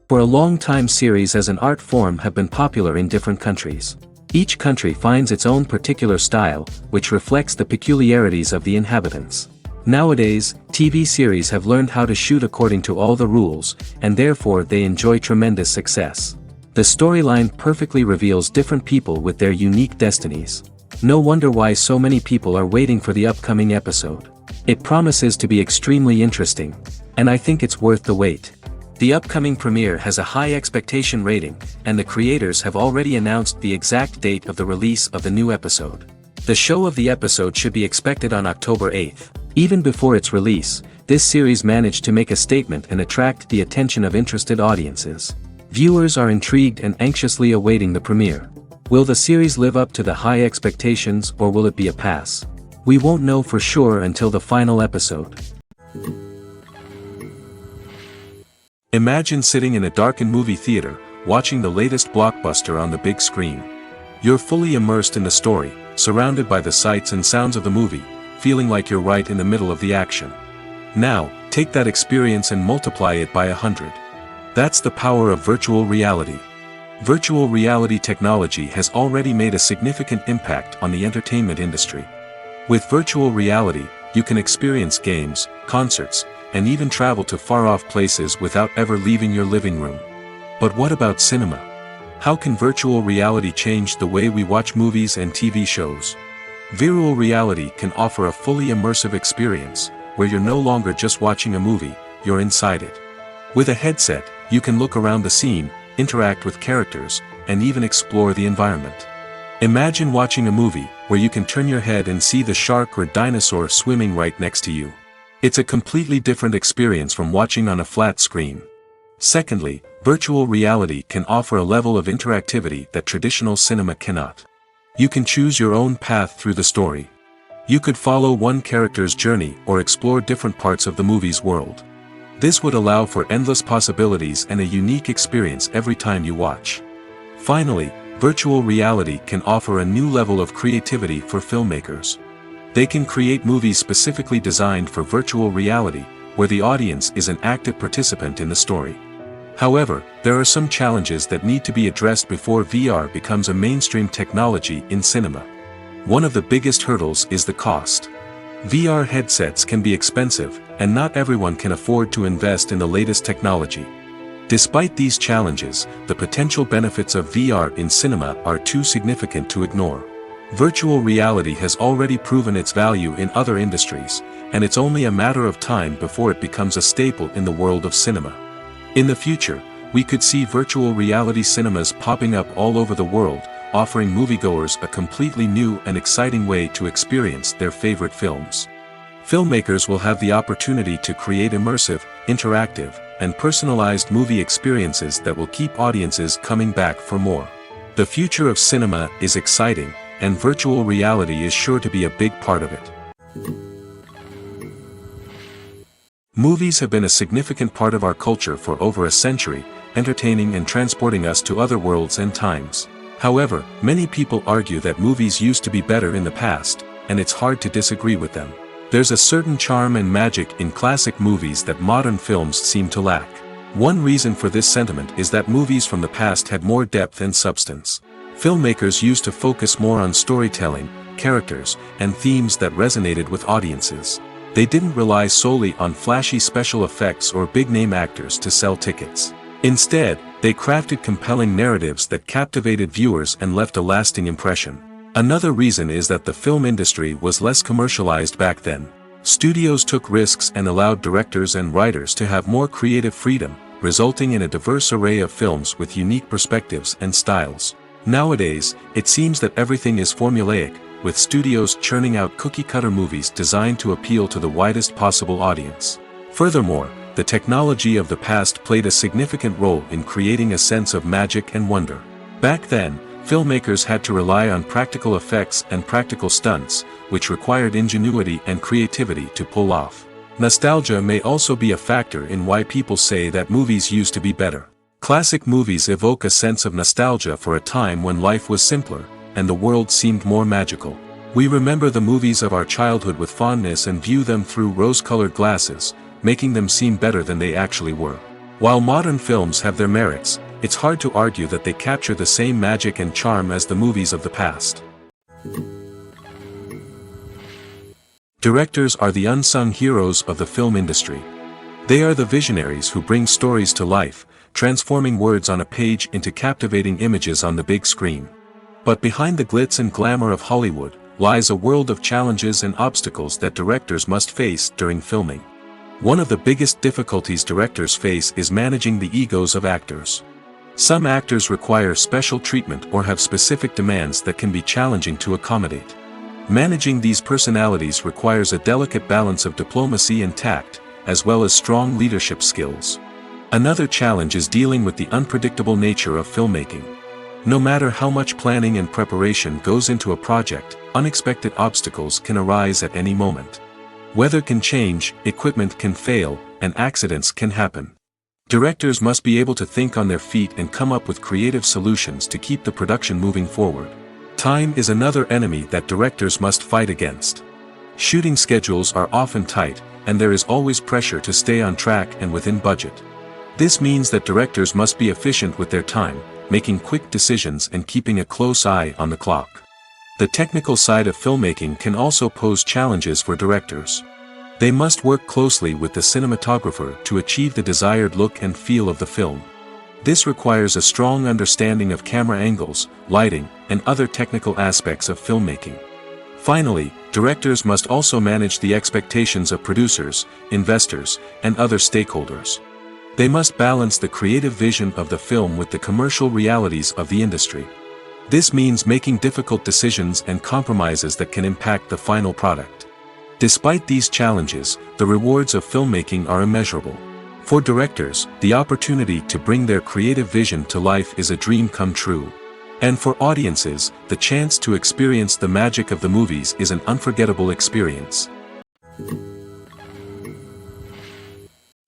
For a long time, series as an art form have been popular in different countries. Each country finds its own particular style, which reflects the peculiarities of the inhabitants. Nowadays, TV series have learned how to shoot according to all the rules, and therefore they enjoy tremendous success. The storyline perfectly reveals different people with their unique destinies. No wonder why so many people are waiting for the upcoming episode. It promises to be extremely interesting, and I think it's worth the wait. The upcoming premiere has a high expectation rating, and the creators have already announced the exact date of the release of the new episode. The show of the episode should be expected on October 8th. Even before its release, this series managed to make a statement and attract the attention of interested audiences. Viewers are intrigued and anxiously awaiting the premiere. Will the series live up to the high expectations, or will it be a pass? We won't know for sure until the final episode. Imagine sitting in a darkened movie theater, watching the latest blockbuster on the big screen. You're fully immersed in the story, surrounded by the sights and sounds of the movie, feeling like you're right in the middle of the action. Now, take that experience and multiply it by 100. That's the power of virtual reality. Virtual reality technology has already made a significant impact on the entertainment industry. With virtual reality, you can experience games, concerts, and even travel to far-off places without ever leaving your living room. But what about cinema? How can virtual reality change the way we watch movies and TV shows? Virtual reality can offer a fully immersive experience, where you're no longer just watching a movie, you're inside it. With a headset, you can look around the scene, interact with characters, and even explore the environment. Imagine watching a movie, where you can turn your head and see the shark or dinosaur swimming right next to you. It's a completely different experience from watching on a flat screen. Secondly, virtual reality can offer a level of interactivity that traditional cinema cannot. You can choose your own path through the story. You could follow one character's journey or explore different parts of the movie's world. This would allow for endless possibilities and a unique experience every time you watch. Finally, virtual reality can offer a new level of creativity for filmmakers. They can create movies specifically designed for virtual reality, where the audience is an active participant in the story. However, there are some challenges that need to be addressed before VR becomes a mainstream technology in cinema. One of the biggest hurdles is the cost. VR headsets can be expensive, and not everyone can afford to invest in the latest technology. Despite these challenges, the potential benefits of VR in cinema are too significant to ignore. Virtual reality has already proven its value in other industries, and it's only a matter of time before it becomes a staple in the world of cinema. In the future, we could see virtual reality cinemas popping up all over the world, offering moviegoers a completely new and exciting way to experience their favorite films. Filmmakers will have the opportunity to create immersive, interactive, and personalized movie experiences that will keep audiences coming back for more. The future of cinema is exciting, and virtual reality is sure to be a big part of it. Movies have been a significant part of our culture for over a century, entertaining and transporting us to other worlds and times. However, many people argue that movies used to be better in the past, and it's hard to disagree with them. There's a certain charm and magic in classic movies that modern films seem to lack. One reason for this sentiment is that movies from the past had more depth and substance. Filmmakers used to focus more on storytelling, characters, and themes that resonated with audiences. They didn't rely solely on flashy special effects or big-name actors to sell tickets. Instead, they crafted compelling narratives that captivated viewers and left a lasting impression. Another reason is that the film industry was less commercialized back then. Studios took risks and allowed directors and writers to have more creative freedom, resulting in a diverse array of films with unique perspectives and styles. Nowadays, it seems that everything is formulaic, with studios churning out cookie-cutter movies designed to appeal to the widest possible audience. Furthermore, the technology of the past played a significant role in creating a sense of magic and wonder. Back then, filmmakers had to rely on practical effects and practical stunts, which required ingenuity and creativity to pull off. Nostalgia may also be a factor in why people say that movies used to be better. Classic movies evoke a sense of nostalgia for a time when life was simpler, and the world seemed more magical. We remember the movies of our childhood with fondness and view them through rose-colored glasses, making them seem better than they actually were. While modern films have their merits, it's hard to argue that they capture the same magic and charm as the movies of the past. Directors are the unsung heroes of the film industry. They are the visionaries who bring stories to life, transforming words on a page into captivating images on the big screen. But behind the glitz and glamour of Hollywood, lies a world of challenges and obstacles that directors must face during filming. One of the biggest difficulties directors face is managing the egos of actors. Some actors require special treatment or have specific demands that can be challenging to accommodate. Managing these personalities requires a delicate balance of diplomacy and tact, as well as strong leadership skills. Another challenge is dealing with the unpredictable nature of filmmaking. No matter how much planning and preparation goes into a project, unexpected obstacles can arise at any moment. Weather can change, equipment can fail, and accidents can happen. Directors must be able to think on their feet and come up with creative solutions to keep the production moving forward. Time is another enemy that directors must fight against. Shooting schedules are often tight, and there is always pressure to stay on track and within budget. This means that directors must be efficient with their time, making quick decisions and keeping a close eye on the clock. The technical side of filmmaking can also pose challenges for directors. They must work closely with the cinematographer to achieve the desired look and feel of the film. This requires a strong understanding of camera angles, lighting, and other technical aspects of filmmaking. Finally, directors must also manage the expectations of producers, investors, and other stakeholders. They must balance the creative vision of the film with the commercial realities of the industry. This means making difficult decisions and compromises that can impact the final product. Despite these challenges, the rewards of filmmaking are immeasurable. For directors, the opportunity to bring their creative vision to life is a dream come true. And for audiences, the chance to experience the magic of the movies is an unforgettable experience.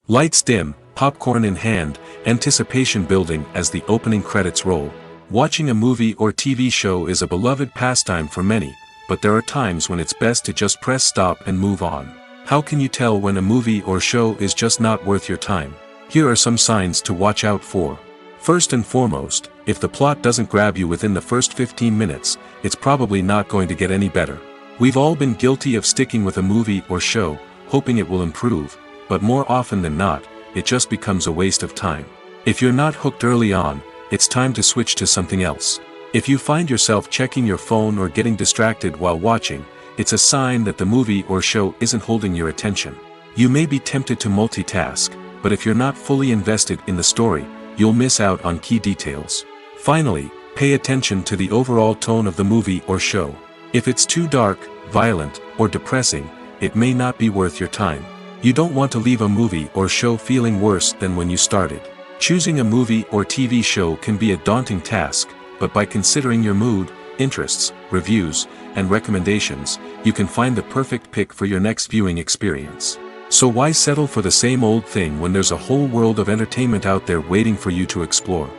Lights dim, popcorn in hand, anticipation building as the opening credits roll. Watching a movie or TV show is a beloved pastime for many, but there are times when it's best to just press stop and move on. How can you tell when a movie or show is just not worth your time? Here are some signs to watch out for. First and foremost, if the plot doesn't grab you within the first 15 minutes, it's probably not going to get any better. We've all been guilty of sticking with a movie or show, hoping it will improve, but more often than not, it just becomes a waste of time. If you're not hooked early on, it's time to switch to something else. If you find yourself checking your phone or getting distracted while watching, it's a sign that the movie or show isn't holding your attention. You may be tempted to multitask, but if you're not fully invested in the story, you'll miss out on key details. Finally, pay attention to the overall tone of the movie or show. If it's too dark, violent, or depressing, it may not be worth your time. You don't want to leave a movie or show feeling worse than when you started. Choosing a movie or TV show can be a daunting task, but by considering your mood, interests, reviews, and recommendations, you can find the perfect pick for your next viewing experience. So why settle for the same old thing when there's a whole world of entertainment out there waiting for you to explore?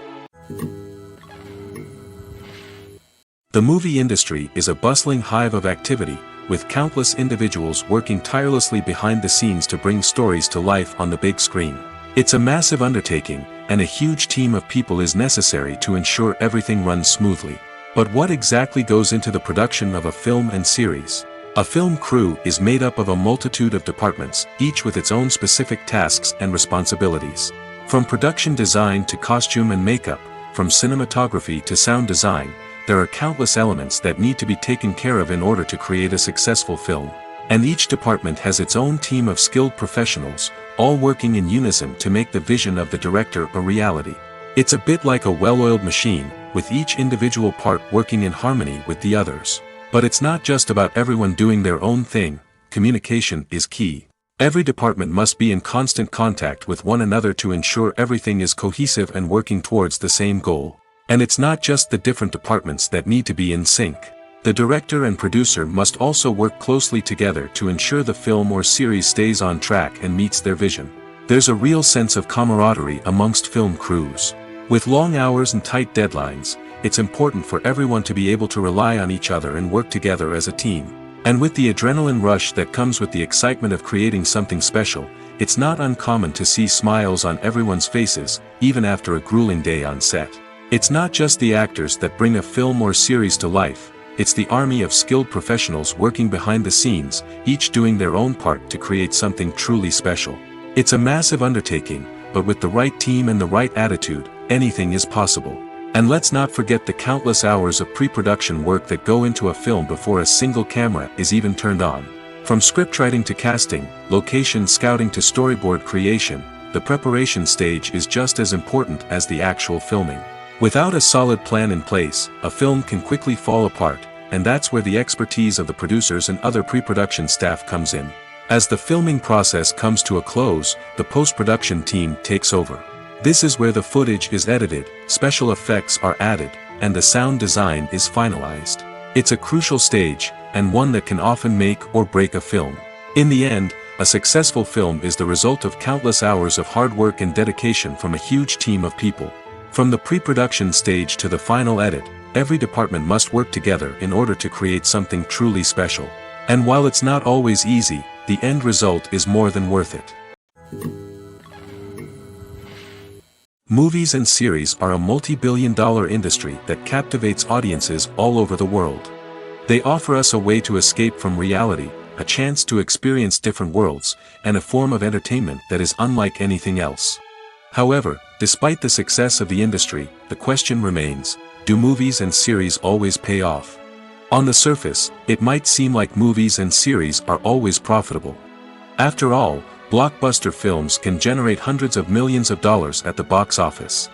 The movie industry is a bustling hive of activity, with countless individuals working tirelessly behind the scenes to bring stories to life on the big screen. It's a massive undertaking, and a huge team of people is necessary to ensure everything runs smoothly. But what exactly goes into the production of a film and series? A film crew is made up of a multitude of departments, each with its own specific tasks and responsibilities. From production design to costume and makeup, from cinematography to sound design, there are countless elements that need to be taken care of in order to create a successful film. And each department has its own team of skilled professionals, all working in unison to make the vision of the director a reality. It's a bit like a well-oiled machine, with each individual part working in harmony with the others. But it's not just about everyone doing their own thing. Communication is key. Every department must be in constant contact with one another to ensure everything is cohesive and working towards the same goal. And it's not just the different departments that need to be in sync. The director and producer must also work closely together to ensure the film or series stays on track and meets their vision. There's a real sense of camaraderie amongst film crews. With long hours and tight deadlines, it's important for everyone to be able to rely on each other and work together as a team. And with the adrenaline rush that comes with the excitement of creating something special, it's not uncommon to see smiles on everyone's faces, even after a grueling day on set. It's not just the actors that bring a film or series to life, it's the army of skilled professionals working behind the scenes, each doing their own part to create something truly special. It's a massive undertaking, but with the right team and the right attitude, anything is possible. And let's not forget the countless hours of pre-production work that go into a film before a single camera is even turned on. From scriptwriting to casting, location scouting to storyboard creation, the preparation stage is just as important as the actual filming. Without a solid plan in place, a film can quickly fall apart, and that's where the expertise of the producers and other pre-production staff comes in. As the filming process comes to a close, the post-production team takes over. This is where the footage is edited, special effects are added, and the sound design is finalized. It's a crucial stage, and one that can often make or break a film. In the end, a successful film is the result of countless hours of hard work and dedication from a huge team of people. From the pre-production stage to the final edit, every department must work together in order to create something truly special. And while it's not always easy, the end result is more than worth it. Movies and series are a multi-billion-dollar industry that captivates audiences all over the world. They offer us a way to escape from reality, a chance to experience different worlds, and a form of entertainment that is unlike anything else. However, despite the success of the industry, the question remains, do movies and series always pay off? On the surface, it might seem like movies and series are always profitable. After all, blockbuster films can generate hundreds of millions of dollars at the box office.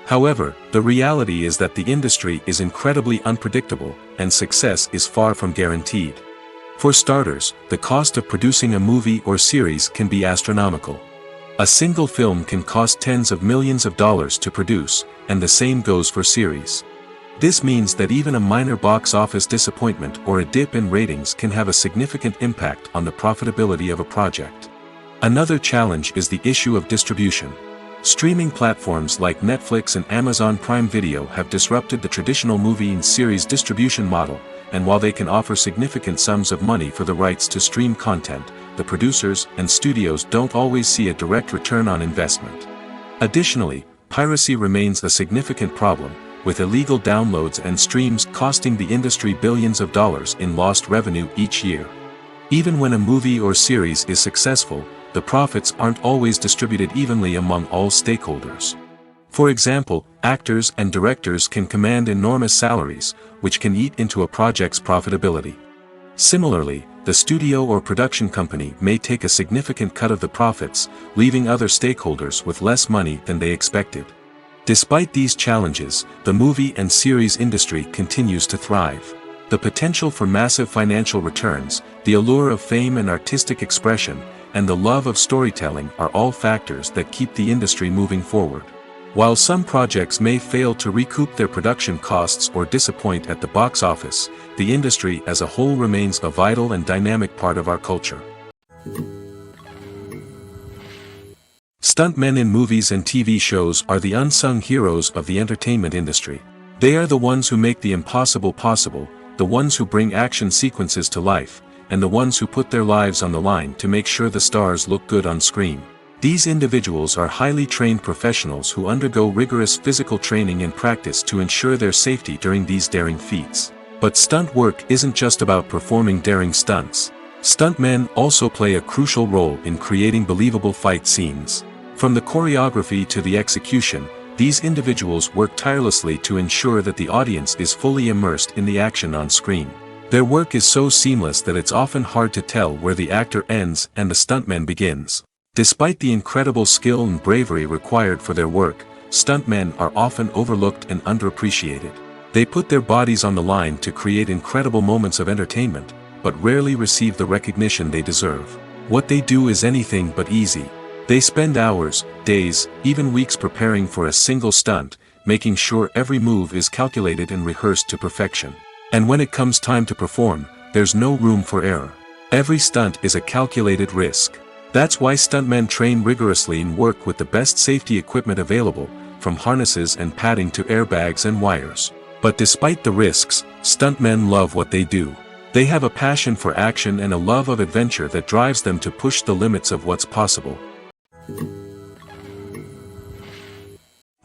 However, the reality is that the industry is incredibly unpredictable, and success is far from guaranteed. For starters, the cost of producing a movie or series can be astronomical. A single film can cost tens of millions of dollars to produce, and the same goes for series. This means that even a minor box office disappointment or a dip in ratings can have a significant impact on the profitability of a project. Another challenge is the issue of distribution. Streaming platforms like Netflix and Amazon Prime Video have disrupted the traditional movie and series distribution model, and while they can offer significant sums of money for the rights to stream content, the producers and studios don't always see a direct return on investment. Additionally, piracy remains a significant problem, with illegal downloads and streams costing the industry billions of dollars in lost revenue each year. Even when a movie or series is successful, the profits aren't always distributed evenly among all stakeholders. For example, actors and directors can command enormous salaries, which can eat into a project's profitability. Similarly, the studio or production company may take a significant cut of the profits, leaving other stakeholders with less money than they expected. Despite these challenges, the movie and series industry continues to thrive. The potential for massive financial returns, the allure of fame and artistic expression, and the love of storytelling are all factors that keep the industry moving forward. While some projects may fail to recoup their production costs or disappoint at the box office, the industry as a whole remains a vital and dynamic part of our culture. Stuntmen in movies and TV shows are the unsung heroes of the entertainment industry. They are the ones who make the impossible possible, the ones who bring action sequences to life, and the ones who put their lives on the line to make sure the stars look good on screen. These individuals are highly trained professionals who undergo rigorous physical training and practice to ensure their safety during these daring feats. But stunt work isn't just about performing daring stunts. Stuntmen also play a crucial role in creating believable fight scenes. From the choreography to the execution, these individuals work tirelessly to ensure that the audience is fully immersed in the action on screen. Their work is so seamless that it's often hard to tell where the actor ends and the stuntman begins. Despite the incredible skill and bravery required for their work, stuntmen are often overlooked and underappreciated. They put their bodies on the line to create incredible moments of entertainment, but rarely receive the recognition they deserve. What they do is anything but easy. They spend hours, days, even weeks preparing for a single stunt, making sure every move is calculated and rehearsed to perfection. And when it comes time to perform, there's no room for error. Every stunt is a calculated risk. That's why stuntmen train rigorously and work with the best safety equipment available, from harnesses and padding to airbags and wires. But despite the risks, stuntmen love what they do. They have a passion for action and a love of adventure that drives them to push the limits of what's possible.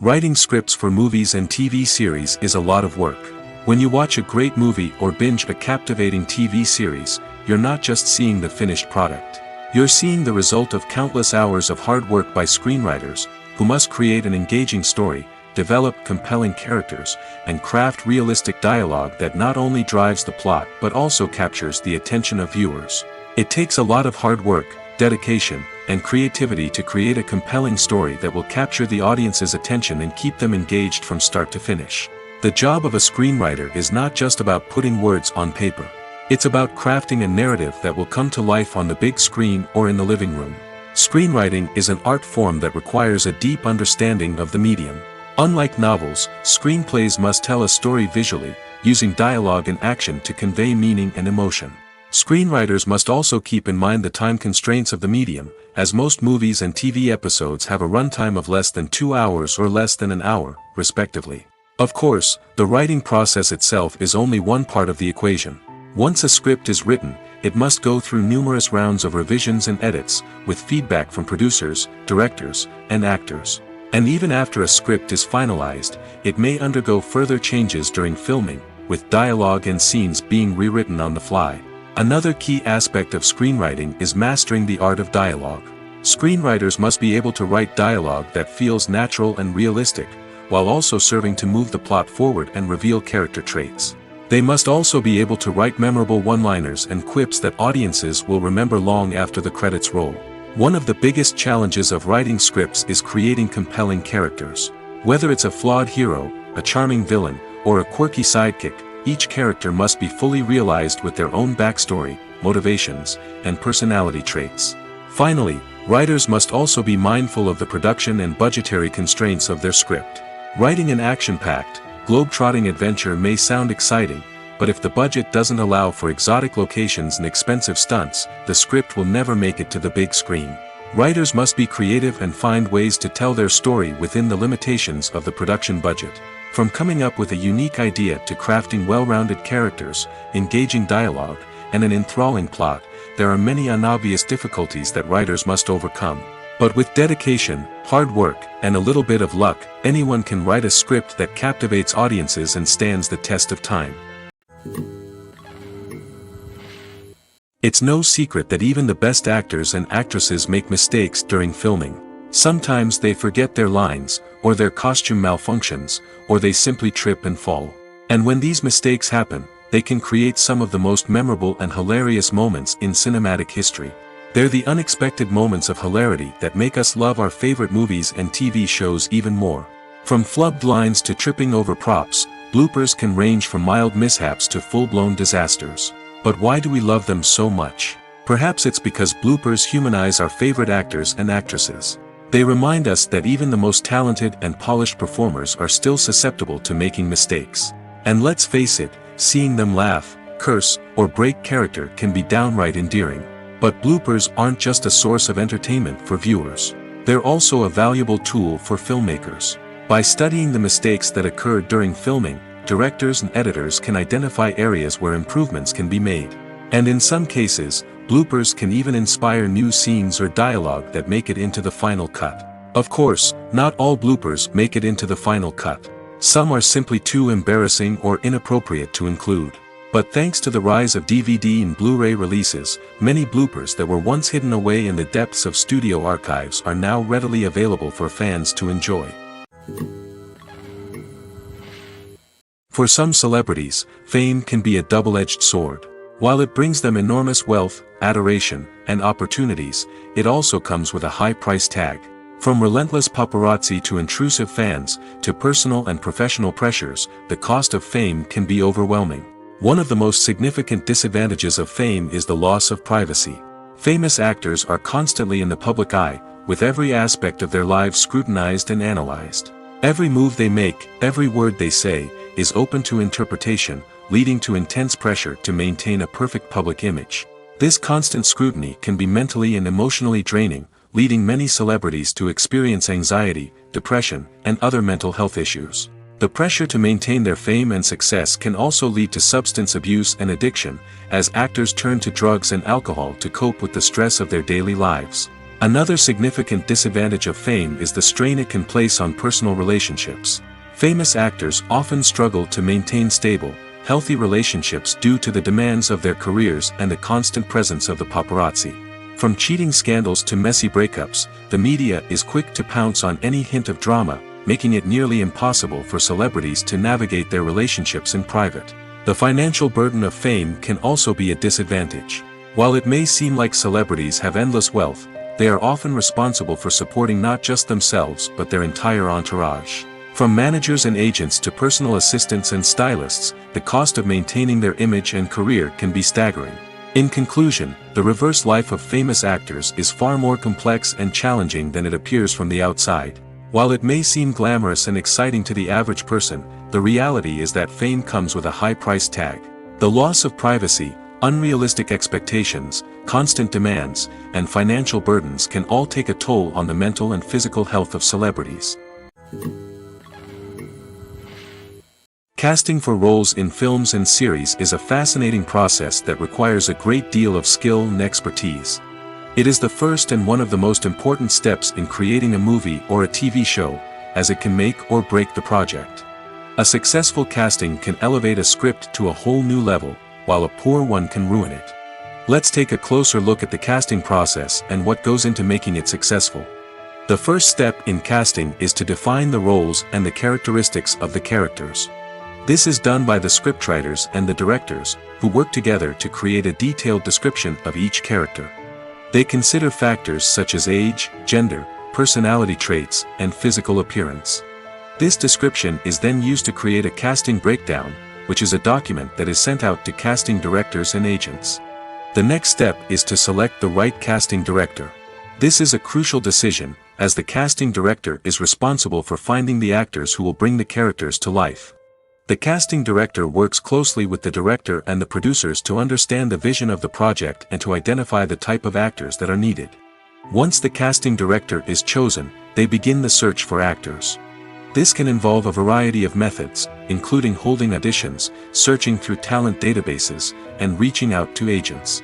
Writing scripts for movies and TV series is a lot of work. When you watch a great movie or binge a captivating TV series, you're not just seeing the finished product. You're seeing the result of countless hours of hard work by screenwriters, who must create an engaging story, develop compelling characters, and craft realistic dialogue that not only drives the plot but also captures the attention of viewers. It takes a lot of hard work, dedication, and creativity to create a compelling story that will capture the audience's attention and keep them engaged from start to finish. The job of a screenwriter is not just about putting words on paper. It's about crafting a narrative that will come to life on the big screen or in the living room. Screenwriting is an art form that requires a deep understanding of the medium. Unlike novels, screenplays must tell a story visually, using dialogue and action to convey meaning and emotion. Screenwriters must also keep in mind the time constraints of the medium, as most movies and TV episodes have a runtime of less than 2 hours or less than an hour, respectively. Of course, the writing process itself is only one part of the equation. Once a script is written, it must go through numerous rounds of revisions and edits, with feedback from producers, directors, and actors. And even after a script is finalized, it may undergo further changes during filming, with dialogue and scenes being rewritten on the fly. Another key aspect of screenwriting is mastering the art of dialogue. Screenwriters must be able to write dialogue that feels natural and realistic, while also serving to move the plot forward and reveal character traits. They must also be able to write memorable one-liners and quips that audiences will remember long after the credits roll. One of the biggest challenges of writing scripts is creating compelling characters. Whether it's a flawed hero, a charming villain, or a quirky sidekick, each character must be fully realized with their own backstory, motivations, and personality traits. Finally, writers must also be mindful of the production and budgetary constraints of their script. Writing an action-packed, globe-trotting adventure may sound exciting, but if the budget doesn't allow for exotic locations and expensive stunts, the script will never make it to the big screen. Writers must be creative and find ways to tell their story within the limitations of the production budget. From coming up with a unique idea to crafting well-rounded characters, engaging dialogue, and an enthralling plot, there are many unobvious difficulties that writers must overcome. But with dedication, hard work, and a little bit of luck, anyone can write a script that captivates audiences and stands the test of time. It's no secret that even the best actors and actresses make mistakes during filming. Sometimes they forget their lines, or their costume malfunctions, or they simply trip and fall. And when these mistakes happen, they can create some of the most memorable and hilarious moments in cinematic history. They're the unexpected moments of hilarity that make us love our favorite movies and TV shows even more. From flubbed lines to tripping over props, bloopers can range from mild mishaps to full-blown disasters. But why do we love them so much? Perhaps it's because bloopers humanize our favorite actors and actresses. They remind us that even the most talented and polished performers are still susceptible to making mistakes. And let's face it, seeing them laugh, curse, or break character can be downright endearing. But bloopers aren't just a source of entertainment for viewers. They're also a valuable tool for filmmakers. By studying the mistakes that occurred during filming, directors and editors can identify areas where improvements can be made. And in some cases, bloopers can even inspire new scenes or dialogue that make it into the final cut. Of course, not all bloopers make it into the final cut. Some are simply too embarrassing or inappropriate to include. But thanks to the rise of DVD and Blu-ray releases, many bloopers that were once hidden away in the depths of studio archives are now readily available for fans to enjoy. For some celebrities, fame can be a double-edged sword. While it brings them enormous wealth, adoration, and opportunities, it also comes with a high price tag. From relentless paparazzi to intrusive fans, to personal and professional pressures, the cost of fame can be overwhelming. One of the most significant disadvantages of fame is the loss of privacy. Famous actors are constantly in the public eye, with every aspect of their lives scrutinized and analyzed. Every move they make, every word they say, is open to interpretation, leading to intense pressure to maintain a perfect public image. This constant scrutiny can be mentally and emotionally draining, leading many celebrities to experience anxiety, depression, and other mental health issues. The pressure to maintain their fame and success can also lead to substance abuse and addiction, as actors turn to drugs and alcohol to cope with the stress of their daily lives. Another significant disadvantage of fame is the strain it can place on personal relationships. Famous actors often struggle to maintain stable, healthy relationships due to the demands of their careers and the constant presence of the paparazzi. From cheating scandals to messy breakups, the media is quick to pounce on any hint of drama, making it nearly impossible for celebrities to navigate their relationships in private. The financial burden of fame can also be a disadvantage. While it may seem like celebrities have endless wealth, they are often responsible for supporting not just themselves but their entire entourage. From managers and agents to personal assistants and stylists, the cost of maintaining their image and career can be staggering. In conclusion, the reverse life of famous actors is far more complex and challenging than it appears from the outside. While it may seem glamorous and exciting to the average person, the reality is that fame comes with a high price tag. The loss of privacy, unrealistic expectations, constant demands, and financial burdens can all take a toll on the mental and physical health of celebrities. Casting for roles in films and series is a fascinating process that requires a great deal of skill and expertise. It is the first and one of the most important steps in creating a movie or a TV show, as it can make or break the project. A successful casting can elevate a script to a whole new level, while a poor one can ruin it. Let's take a closer look at the casting process and what goes into making it successful. The first step in casting is to define the roles and the characteristics of the characters. This is done by the scriptwriters and the directors, who work together to create a detailed description of each character. They consider factors such as age, gender, personality traits, and physical appearance. This description is then used to create a casting breakdown, which is a document that is sent out to casting directors and agents. The next step is to select the right casting director. This is a crucial decision, as the casting director is responsible for finding the actors who will bring the characters to life. The casting director works closely with the director and the producers to understand the vision of the project and to identify the type of actors that are needed. Once the casting director is chosen, they begin the search for actors. This can involve a variety of methods, including holding auditions, searching through talent databases, and reaching out to agents.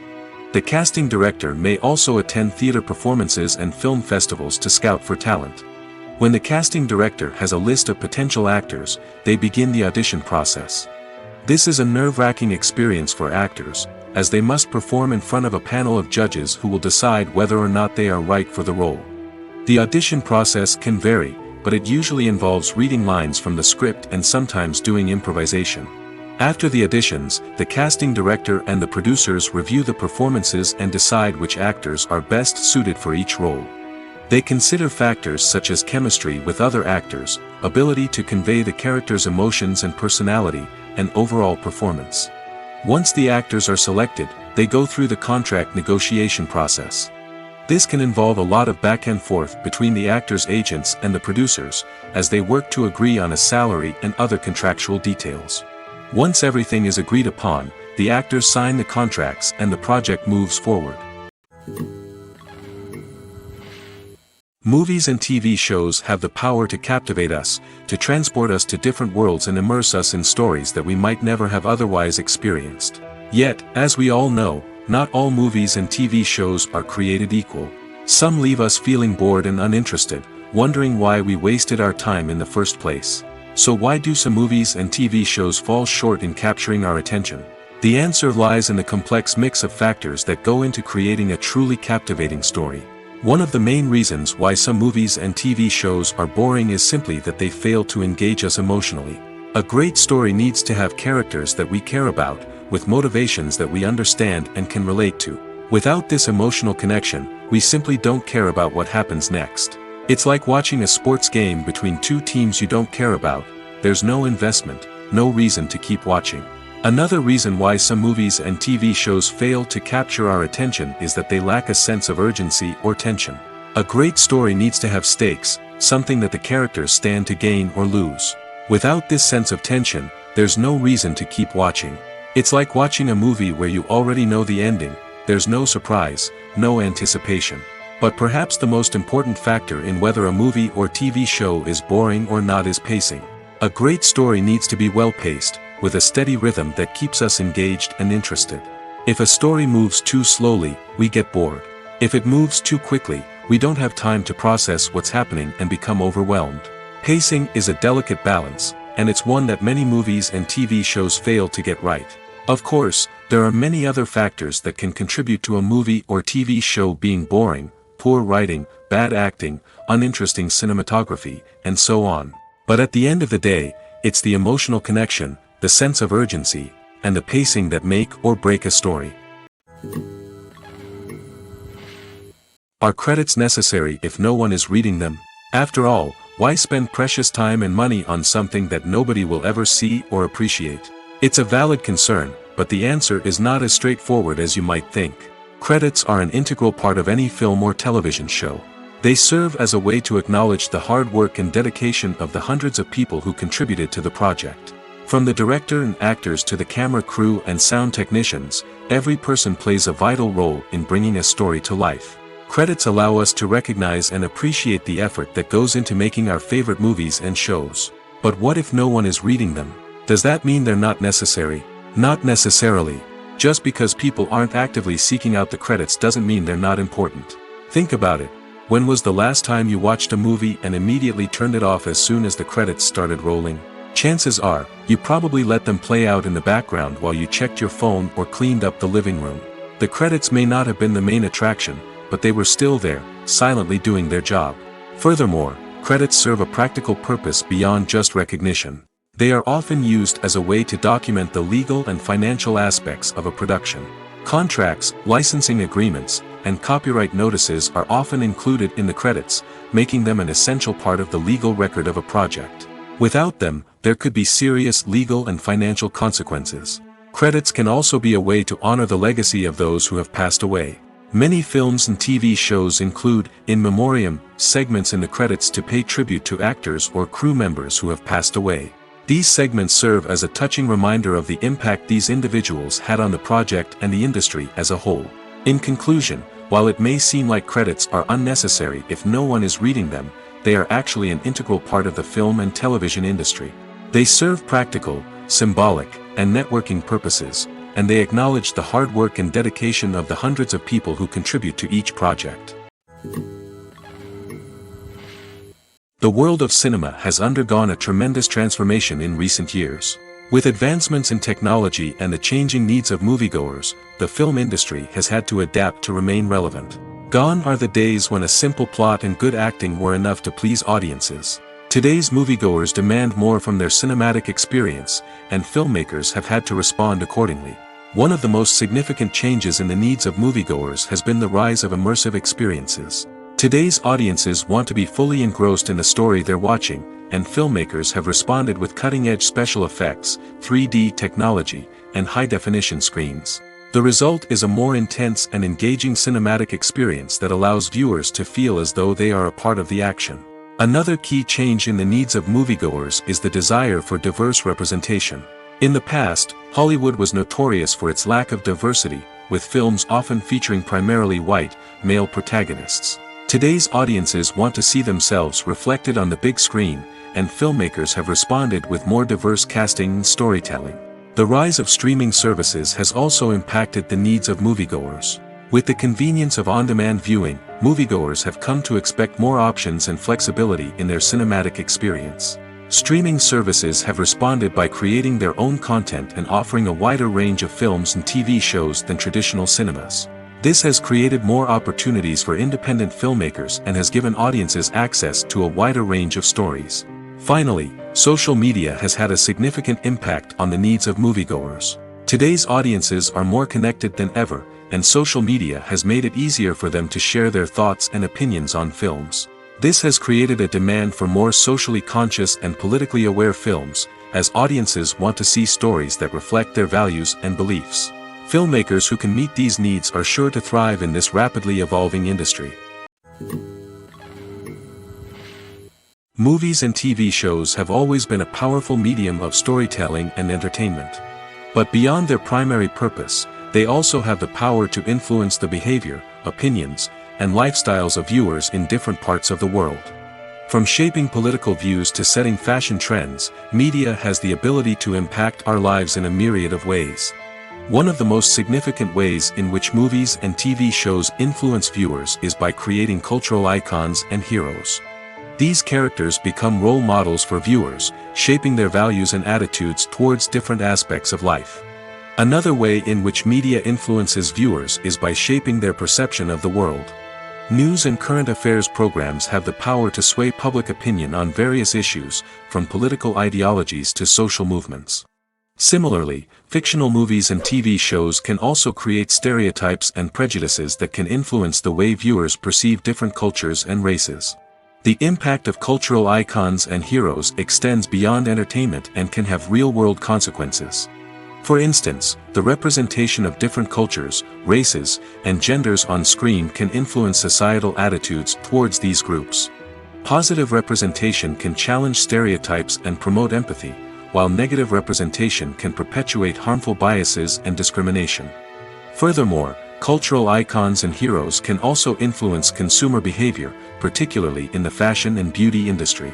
The casting director may also attend theater performances and film festivals to scout for talent. When the casting director has a list of potential actors, they begin the audition process. This is a nerve-wracking experience for actors, as they must perform in front of a panel of judges who will decide whether or not they are right for the role. The audition process can vary, but it usually involves reading lines from the script and sometimes doing improvisation. After the auditions, the casting director and the producers review the performances and decide which actors are best suited for each role. They consider factors such as chemistry with other actors, ability to convey the character's emotions and personality, and overall performance. Once the actors are selected, they go through the contract negotiation process. This can involve a lot of back and forth between the actors' agents and the producers, as they work to agree on a salary and other contractual details. Once everything is agreed upon, the actors sign the contracts and the project moves forward. Movies and TV shows have the power to captivate us, to transport us to different worlds and immerse us in stories that we might never have otherwise experienced. Yet, as we all know, not all movies and TV shows are created equal. Some leave us feeling bored and uninterested, wondering why we wasted our time in the first place. So why do some movies and TV shows fall short in capturing our attention? The answer lies in the complex mix of factors that go into creating a truly captivating story. One of the main reasons why some movies and TV shows are boring is simply that they fail to engage us emotionally. A great story needs to have characters that we care about, with motivations that we understand and can relate to. Without this emotional connection, we simply don't care about what happens next. It's like watching a sports game between two teams you don't care about. There's no investment, no reason to keep watching. Another reason why some movies and TV shows fail to capture our attention is that they lack a sense of urgency or tension. A great story needs to have stakes, something that the characters stand to gain or lose. Without this sense of tension, there's no reason to keep watching. It's like watching a movie where you already know the ending, there's no surprise, no anticipation. But perhaps the most important factor in whether a movie or TV show is boring or not is pacing. A great story needs to be well-paced, with a steady rhythm that keeps us engaged and interested. If a story moves too slowly, we get bored. If it moves too quickly, we don't have time to process what's happening and become overwhelmed. Pacing is a delicate balance, and it's one that many movies and TV shows fail to get right. Of course, there are many other factors that can contribute to a movie or TV show being boring: poor writing, bad acting, uninteresting cinematography, and so on. But at the end of the day, it's the emotional connection, the sense of urgency, and the pacing that make or break a story. Are credits necessary if no one is reading them? After all, why spend precious time and money on something that nobody will ever see or appreciate? It's a valid concern, but the answer is not as straightforward as you might think. Credits are an integral part of any film or television show. They serve as a way to acknowledge the hard work and dedication of the hundreds of people who contributed to the project. From the director and actors to the camera crew and sound technicians, every person plays a vital role in bringing a story to life. Credits allow us to recognize and appreciate the effort that goes into making our favorite movies and shows. But what if no one is reading them? Does that mean they're not necessary? Not necessarily. Just because people aren't actively seeking out the credits doesn't mean they're not important. Think about it. When was the last time you watched a movie and immediately turned it off as soon as the credits started rolling? Chances are, you probably let them play out in the background while you checked your phone or cleaned up the living room. The credits may not have been the main attraction, but they were still there, silently doing their job. Furthermore, credits serve a practical purpose beyond just recognition. They are often used as a way to document the legal and financial aspects of a production. Contracts, licensing agreements, and copyright notices are often included in the credits, making them an essential part of the legal record of a project. Without them, there could be serious legal and financial consequences. Credits can also be a way to honor the legacy of those who have passed away. Many films and TV shows include, in memoriam, segments in the credits to pay tribute to actors or crew members who have passed away. These segments serve as a touching reminder of the impact these individuals had on the project and the industry as a whole. In conclusion, while it may seem like credits are unnecessary if no one is reading them, they are actually an integral part of the film and television industry. They serve practical, symbolic, and networking purposes, and they acknowledge the hard work and dedication of the hundreds of people who contribute to each project. The world of cinema has undergone a tremendous transformation in recent years. With advancements in technology and the changing needs of moviegoers, the film industry has had to adapt to remain relevant. Gone are the days when a simple plot and good acting were enough to please audiences. Today's moviegoers demand more from their cinematic experience, and filmmakers have had to respond accordingly. One of the most significant changes in the needs of moviegoers has been the rise of immersive experiences. Today's audiences want to be fully engrossed in the story they're watching, and filmmakers have responded with cutting-edge special effects, 3D technology, and high-definition screens. The result is a more intense and engaging cinematic experience that allows viewers to feel as though they are a part of the action. Another key change in the needs of moviegoers is the desire for diverse representation. In the past, Hollywood was notorious for its lack of diversity, with films often featuring primarily white, male protagonists. Today's audiences want to see themselves reflected on the big screen, and filmmakers have responded with more diverse casting and storytelling. The rise of streaming services has also impacted the needs of moviegoers. With the convenience of on-demand viewing, moviegoers have come to expect more options and flexibility in their cinematic experience. Streaming services have responded by creating their own content and offering a wider range of films and TV shows than traditional cinemas. This has created more opportunities for independent filmmakers and has given audiences access to a wider range of stories. Finally, social media has had a significant impact on the needs of moviegoers. Today's audiences are more connected than ever, and social media has made it easier for them to share their thoughts and opinions on films. This has created a demand for more socially conscious and politically aware films, as audiences want to see stories that reflect their values and beliefs. Filmmakers who can meet these needs are sure to thrive in this rapidly evolving industry. Movies and TV shows have always been a powerful medium of storytelling and entertainment. But beyond their primary purpose, they also have the power to influence the behavior, opinions, and lifestyles of viewers in different parts of the world. From shaping political views to setting fashion trends, media has the ability to impact our lives in a myriad of ways. One of the most significant ways in which movies and TV shows influence viewers is by creating cultural icons and heroes. These characters become role models for viewers, shaping their values and attitudes towards different aspects of life. Another way in which media influences viewers is by shaping their perception of the world. News and current affairs programs have the power to sway public opinion on various issues, from political ideologies to social movements. Similarly, fictional movies and TV shows can also create stereotypes and prejudices that can influence the way viewers perceive different cultures and races. The impact of cultural icons and heroes extends beyond entertainment and can have real-world consequences. For instance, the representation of different cultures, races, and genders on screen can influence societal attitudes towards these groups. Positive representation can challenge stereotypes and promote empathy, while negative representation can perpetuate harmful biases and discrimination. Furthermore, cultural icons and heroes can also influence consumer behavior, particularly in the fashion and beauty industry.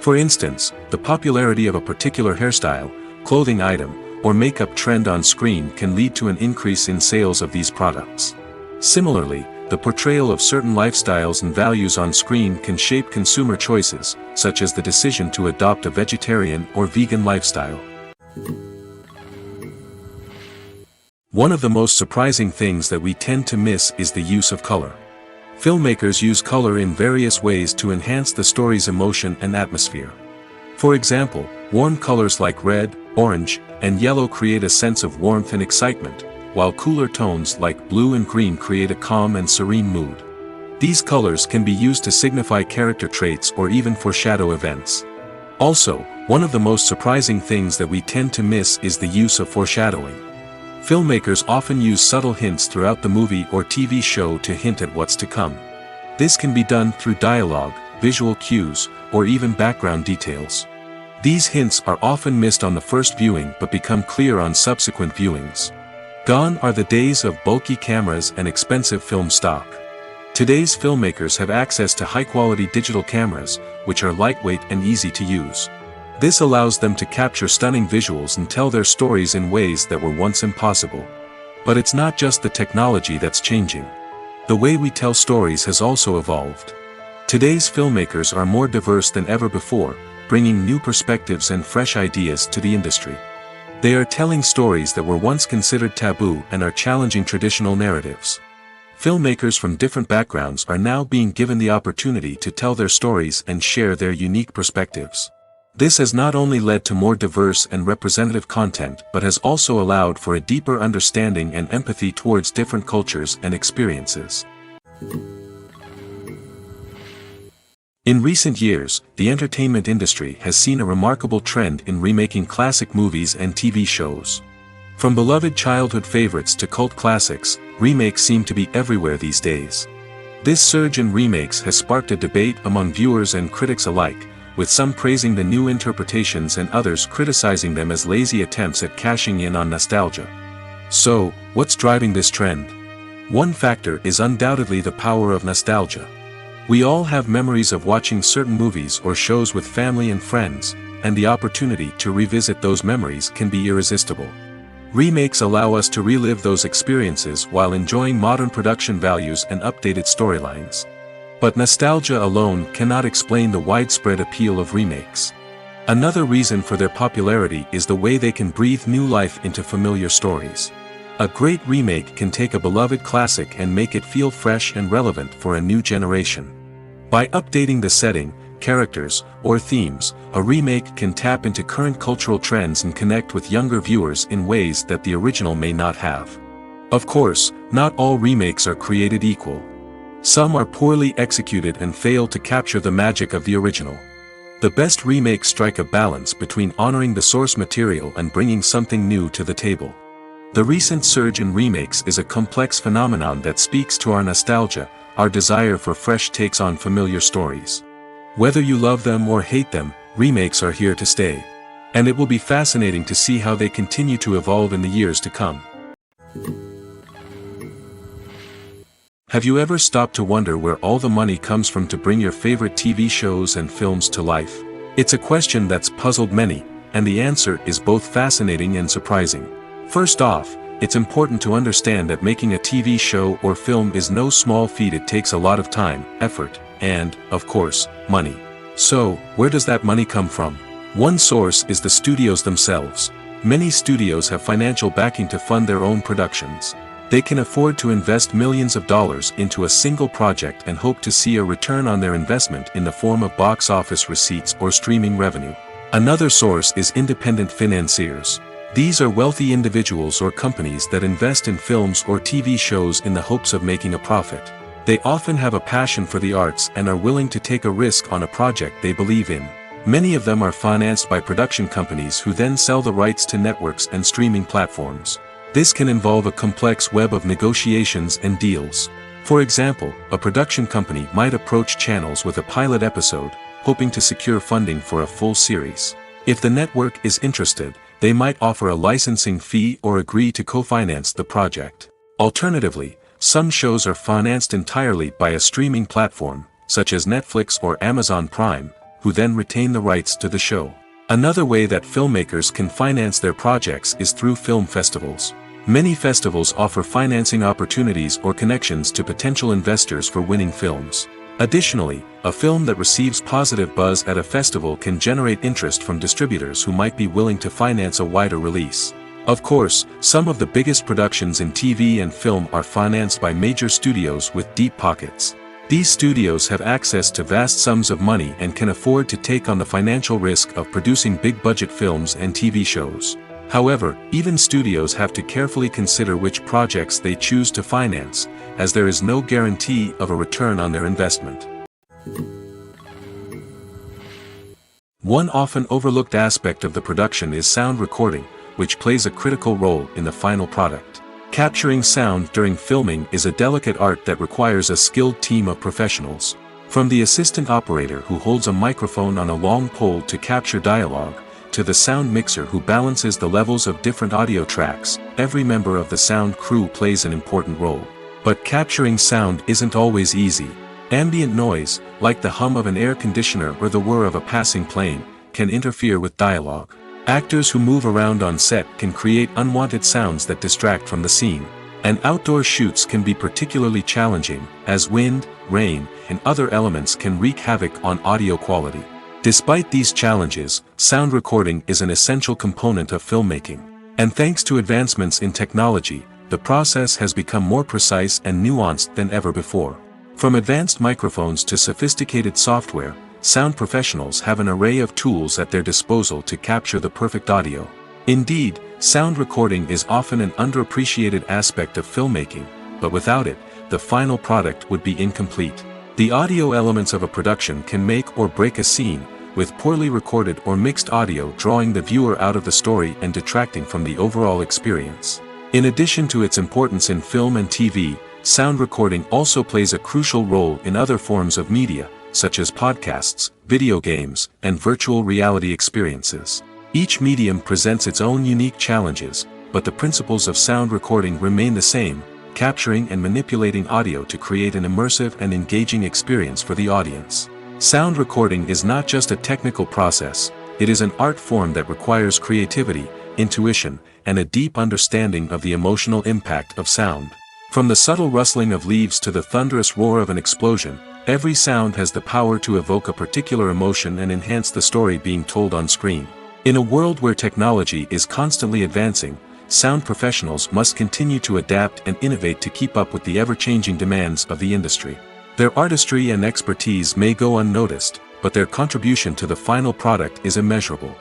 For instance, the popularity of a particular hairstyle, clothing item, or makeup trend on screen can lead to an increase in sales of these products. Similarly, the portrayal of certain lifestyles and values on screen can shape consumer choices, such as the decision to adopt a vegetarian or vegan lifestyle. One of the most surprising things that we tend to miss is the use of color. Filmmakers use color in various ways to enhance the story's emotion and atmosphere. For example, warm colors like red, orange, and yellow create a sense of warmth and excitement, while cooler tones like blue and green create a calm and serene mood. These colors can be used to signify character traits or even foreshadow events. Also, one of the most surprising things that we tend to miss is the use of foreshadowing. Filmmakers often use subtle hints throughout the movie or TV show to hint at what's to come. This can be done through dialogue, visual cues, or even background details. These hints are often missed on the first viewing but become clear on subsequent viewings. Gone are the days of bulky cameras and expensive film stock. Today's filmmakers have access to high-quality digital cameras, which are lightweight and easy to use. This allows them to capture stunning visuals and tell their stories in ways that were once impossible. But it's not just the technology that's changing. The way we tell stories has also evolved. Today's filmmakers are more diverse than ever before, bringing new perspectives and fresh ideas to the industry. They are telling stories that were once considered taboo and are challenging traditional narratives. Filmmakers from different backgrounds are now being given the opportunity to tell their stories and share their unique perspectives. This has not only led to more diverse and representative content but has also allowed for a deeper understanding and empathy towards different cultures and experiences. In recent years, the entertainment industry has seen a remarkable trend in remaking classic movies and TV shows. From beloved childhood favorites to cult classics, remakes seem to be everywhere these days. This surge in remakes has sparked a debate among viewers and critics alike, with some praising the new interpretations and others criticizing them as lazy attempts at cashing in on nostalgia. So, what's driving this trend? One factor is undoubtedly the power of nostalgia. We all have memories of watching certain movies or shows with family and friends, and the opportunity to revisit those memories can be irresistible. Remakes allow us to relive those experiences while enjoying modern production values and updated storylines. But nostalgia alone cannot explain the widespread appeal of remakes. Another reason for their popularity is the way they can breathe new life into familiar stories. A great remake can take a beloved classic and make it feel fresh and relevant for a new generation. By updating the setting, characters, or themes, a remake can tap into current cultural trends and connect with younger viewers in ways that the original may not have. Of course, not all remakes are created equal. Some are poorly executed and fail to capture the magic of the original. The best remakes strike a balance between honoring the source material and bringing something new to the table. The recent surge in remakes is a complex phenomenon that speaks to our nostalgia, our desire for fresh takes on familiar stories. Whether you love them or hate them, remakes are here to stay. And it will be fascinating to see how they continue to evolve in the years to come. Have you ever stopped to wonder where all the money comes from to bring your favorite TV shows and films to life? It's a question that's puzzled many, and the answer is both fascinating and surprising. First off, it's important to understand that making a TV show or film is no small feat. It takes a lot of time, effort, and, of course, money. So, where does that money come from? One source is the studios themselves. Many studios have financial backing to fund their own productions. They can afford to invest millions of dollars into a single project and hope to see a return on their investment in the form of box office receipts or streaming revenue. Another source is independent financiers. These are wealthy individuals or companies that invest in films or TV shows in the hopes of making a profit. They often have a passion for the arts and are willing to take a risk on a project they believe in. Many of them are financed by production companies who then sell the rights to networks and streaming platforms. This can involve a complex web of negotiations and deals. For example, a production company might approach channels with a pilot episode, hoping to secure funding for a full series. If the network is interested, they might offer a licensing fee or agree to co-finance the project. Alternatively, some shows are financed entirely by a streaming platform, such as Netflix or Amazon Prime, who then retain the rights to the show. Another way that filmmakers can finance their projects is through film festivals. Many festivals offer financing opportunities or connections to potential investors for winning films. Additionally, a film that receives positive buzz at a festival can generate interest from distributors who might be willing to finance a wider release. Of course, some of the biggest productions in TV and film are financed by major studios with deep pockets. These studios have access to vast sums of money and can afford to take on the financial risk of producing big-budget films and TV shows. However, even studios have to carefully consider which projects they choose to finance, as there is no guarantee of a return on their investment. One often overlooked aspect of the production is sound recording, which plays a critical role in the final product. Capturing sound during filming is a delicate art that requires a skilled team of professionals. From the assistant operator who holds a microphone on a long pole to capture dialogue, to the sound mixer who balances the levels of different audio tracks, every member of the sound crew plays an important role. But capturing sound isn't always easy. Ambient noise, like the hum of an air conditioner or the whir of a passing plane, can interfere with dialogue. Actors who move around on set can create unwanted sounds that distract from the scene. And outdoor shoots can be particularly challenging, as wind, rain, and other elements can wreak havoc on audio quality. Despite these challenges, sound recording is an essential component of filmmaking. And thanks to advancements in technology, the process has become more precise and nuanced than ever before. From advanced microphones to sophisticated software, sound professionals have an array of tools at their disposal to capture the perfect audio. Indeed, sound recording is often an underappreciated aspect of filmmaking, but without it, the final product would be incomplete. The audio elements of a production can make or break a scene, with poorly recorded or mixed audio drawing the viewer out of the story and detracting from the overall experience. In addition to its importance in film and TV, sound recording also plays a crucial role in other forms of media, such as podcasts, video games, and virtual reality experiences. Each medium presents its own unique challenges, but the principles of sound recording remain the same, capturing and manipulating audio to create an immersive and engaging experience for the audience. Sound recording is not just a technical process, it is an art form that requires creativity, intuition, and a deep understanding of the emotional impact of sound. From the subtle rustling of leaves to the thunderous roar of an explosion, every sound has the power to evoke a particular emotion and enhance the story being told on screen. In a world where technology is constantly advancing, sound professionals must continue to adapt and innovate to keep up with the ever-changing demands of the industry. Their artistry and expertise may go unnoticed, but their contribution to the final product is immeasurable.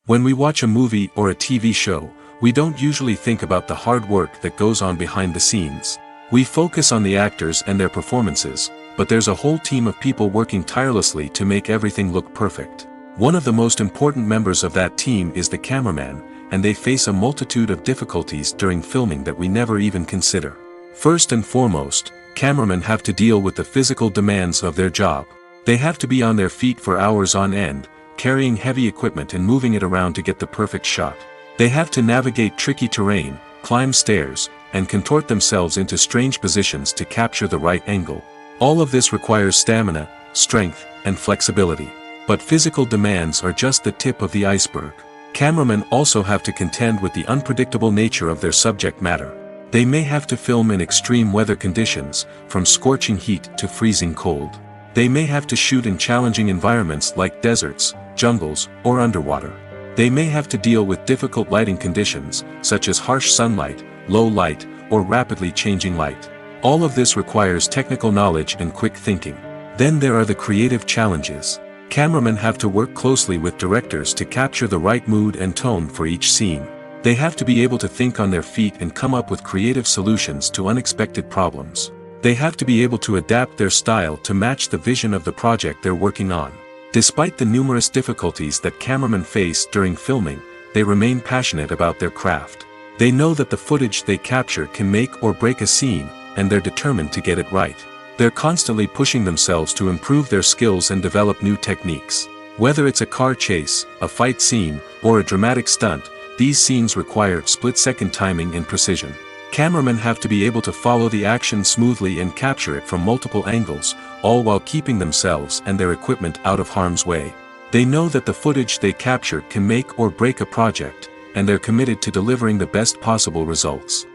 When we watch a movie or a TV show, we don't usually think about the hard work that goes on behind the scenes. We focus on the actors and their performances, but there's a whole team of people working tirelessly to make everything look perfect. One of the most important members of that team is the cameraman, and they face a multitude of difficulties during filming that we never even consider. First and foremost, cameramen have to deal with the physical demands of their job. They have to be on their feet for hours on end, carrying heavy equipment and moving it around to get the perfect shot. They have to navigate tricky terrain, climb stairs, and contort themselves into strange positions to capture the right angle. All of this requires stamina, strength, and flexibility. But physical demands are just the tip of the iceberg. Cameramen also have to contend with the unpredictable nature of their subject matter. They may have to film in extreme weather conditions, from scorching heat to freezing cold. They may have to shoot in challenging environments like deserts, jungles, or underwater. They may have to deal with difficult lighting conditions, such as harsh sunlight, low light, or rapidly changing light. All of this requires technical knowledge and quick thinking. Then there are the creative challenges. Cameramen have to work closely with directors to capture the right mood and tone for each scene. They have to be able to think on their feet and come up with creative solutions to unexpected problems. They have to be able to adapt their style to match the vision of the project they're working on. Despite the numerous difficulties that cameramen face during filming, they remain passionate about their craft. They know that the footage they capture can make or break a scene, and they're determined to get it right. They're constantly pushing themselves to improve their skills and develop new techniques. Whether it's a car chase, a fight scene, or a dramatic stunt, these scenes require split-second timing and precision. Cameramen have to be able to follow the action smoothly and capture it from multiple angles, all while keeping themselves and their equipment out of harm's way. They know that the footage they capture can make or break a project, and they're committed to delivering the best possible results.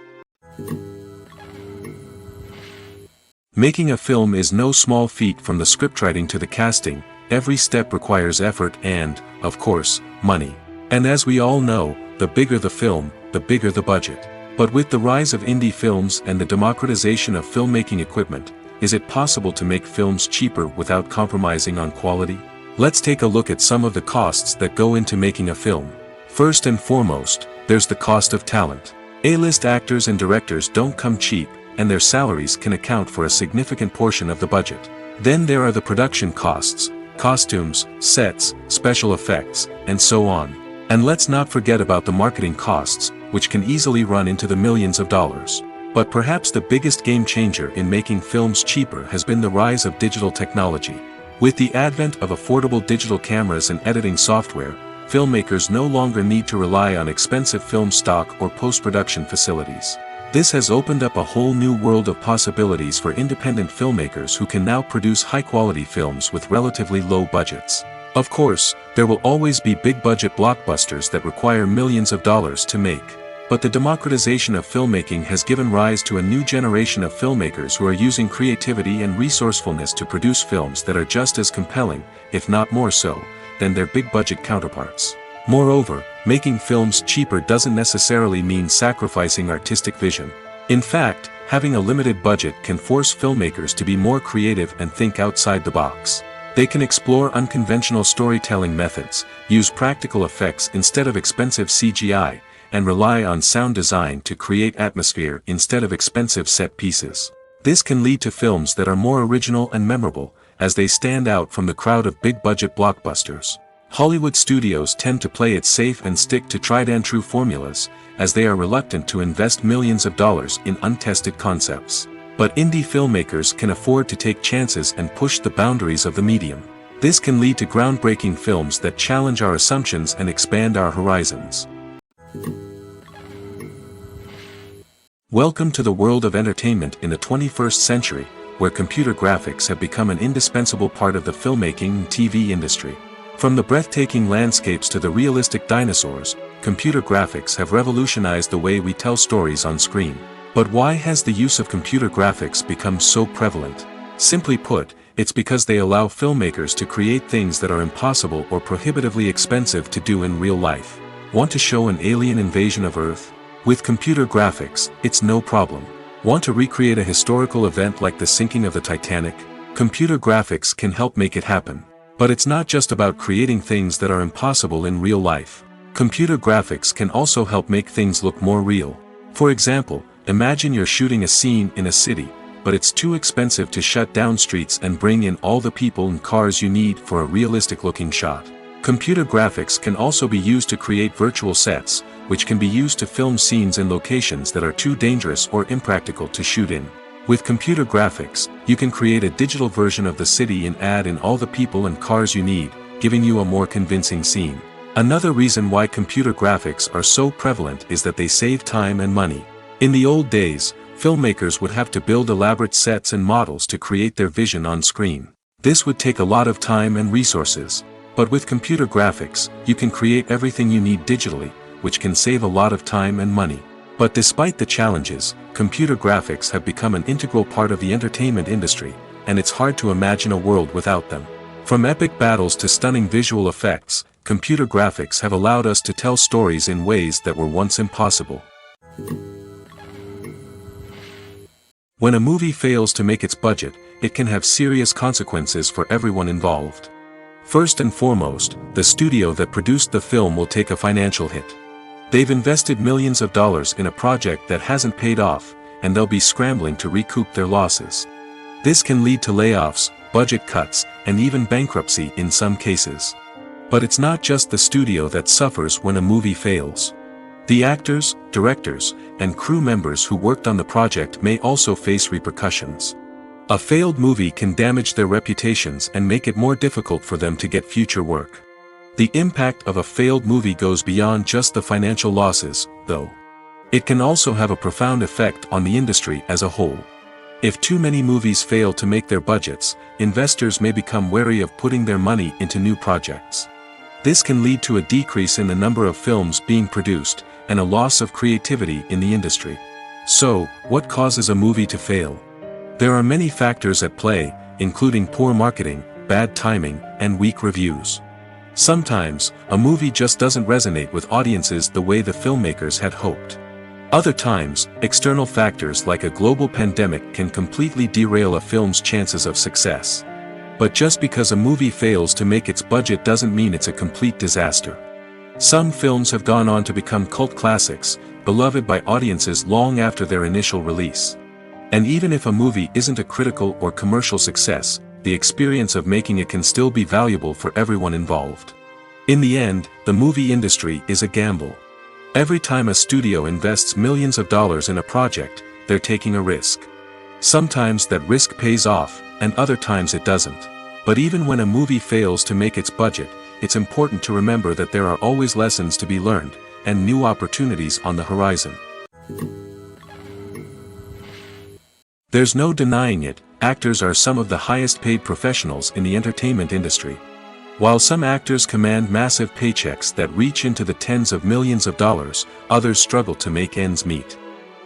Making a film is no small feat. From the scriptwriting to the casting, every step requires effort and, of course, money. And as we all know, the bigger the film, the bigger the budget. But with the rise of indie films and the democratization of filmmaking equipment, is it possible to make films cheaper without compromising on quality? Let's take a look at some of the costs that go into making a film. First and foremost, there's the cost of talent. A-list actors and directors don't come cheap, and their salaries can account for a significant portion of the budget. Then there are the production costs, costumes, sets, special effects, and so on. And let's not forget about the marketing costs, which can easily run into the millions of dollars. But perhaps the biggest game changer in making films cheaper has been the rise of digital technology. With the advent of affordable digital cameras and editing software, filmmakers no longer need to rely on expensive film stock or post-production facilities. This has opened up a whole new world of possibilities for independent filmmakers who can now produce high-quality films with relatively low budgets. Of course, there will always be big-budget blockbusters that require millions of dollars to make. But the democratization of filmmaking has given rise to a new generation of filmmakers who are using creativity and resourcefulness to produce films that are just as compelling, if not more so, than their big-budget counterparts. Moreover, making films cheaper doesn't necessarily mean sacrificing artistic vision. In fact, having a limited budget can force filmmakers to be more creative and think outside the box. They can explore unconventional storytelling methods, use practical effects instead of expensive CGI, and rely on sound design to create atmosphere instead of expensive set pieces. This can lead to films that are more original and memorable, as they stand out from the crowd of big-budget blockbusters. Hollywood studios tend to play it safe and stick to tried-and-true formulas, as they are reluctant to invest millions of dollars in untested concepts. But indie filmmakers can afford to take chances and push the boundaries of the medium. This can lead to groundbreaking films that challenge our assumptions and expand our horizons. Welcome to the world of entertainment in the 21st century, where computer graphics have become an indispensable part of the filmmaking and TV industry. From the breathtaking landscapes to the realistic dinosaurs, computer graphics have revolutionized the way we tell stories on screen. But why has the use of computer graphics become so prevalent? Simply put, it's because they allow filmmakers to create things that are impossible or prohibitively expensive to do in real life. Want to show an alien invasion of Earth? With computer graphics, it's no problem. Want to recreate a historical event like the sinking of the Titanic? Computer graphics can help make it happen. But it's not just about creating things that are impossible in real life. Computer graphics can also help make things look more real. For example, imagine you're shooting a scene in a city, but it's too expensive to shut down streets and bring in all the people and cars you need for a realistic-looking shot. Computer graphics can also be used to create virtual sets, which can be used to film scenes in locations that are too dangerous or impractical to shoot in. With computer graphics, you can create a digital version of the city and add in all the people and cars you need, giving you a more convincing scene. Another reason why computer graphics are so prevalent is that they save time and money. In the old days, filmmakers would have to build elaborate sets and models to create their vision on screen. This would take a lot of time and resources. But with computer graphics, you can create everything you need digitally, which can save a lot of time and money. But despite the challenges, computer graphics have become an integral part of the entertainment industry, and it's hard to imagine a world without them. From epic battles to stunning visual effects, computer graphics have allowed us to tell stories in ways that were once impossible. When a movie fails to make its budget, it can have serious consequences for everyone involved. First and foremost, the studio that produced the film will take a financial hit. They've invested millions of dollars in a project that hasn't paid off, and they'll be scrambling to recoup their losses. This can lead to layoffs, budget cuts, and even bankruptcy in some cases. But it's not just the studio that suffers when a movie fails. The actors, directors, and crew members who worked on the project may also face repercussions. A failed movie can damage their reputations and make it more difficult for them to get future work. The impact of a failed movie goes beyond just the financial losses, though. It can also have a profound effect on the industry as a whole. If too many movies fail to make their budgets, investors may become wary of putting their money into new projects. This can lead to a decrease in the number of films being produced, and a loss of creativity in the industry. So, what causes a movie to fail? There are many factors at play, including poor marketing, bad timing, and weak reviews. Sometimes, a movie just doesn't resonate with audiences the way the filmmakers had hoped. Other times, external factors like a global pandemic can completely derail a film's chances of success. But just because a movie fails to make its budget doesn't mean it's a complete disaster. Some films have gone on to become cult classics, beloved by audiences long after their initial release. And even if a movie isn't a critical or commercial success, the experience of making it can still be valuable for everyone involved. In the end, the movie industry is a gamble. Every time a studio invests millions of dollars in a project, they're taking a risk. Sometimes that risk pays off, and other times it doesn't. But even when a movie fails to make its budget, it's important to remember that there are always lessons to be learned, and new opportunities on the horizon. There's no denying it, actors are some of the highest paid professionals in the entertainment industry. While some actors command massive paychecks that reach into the tens of millions of dollars, others struggle to make ends meet.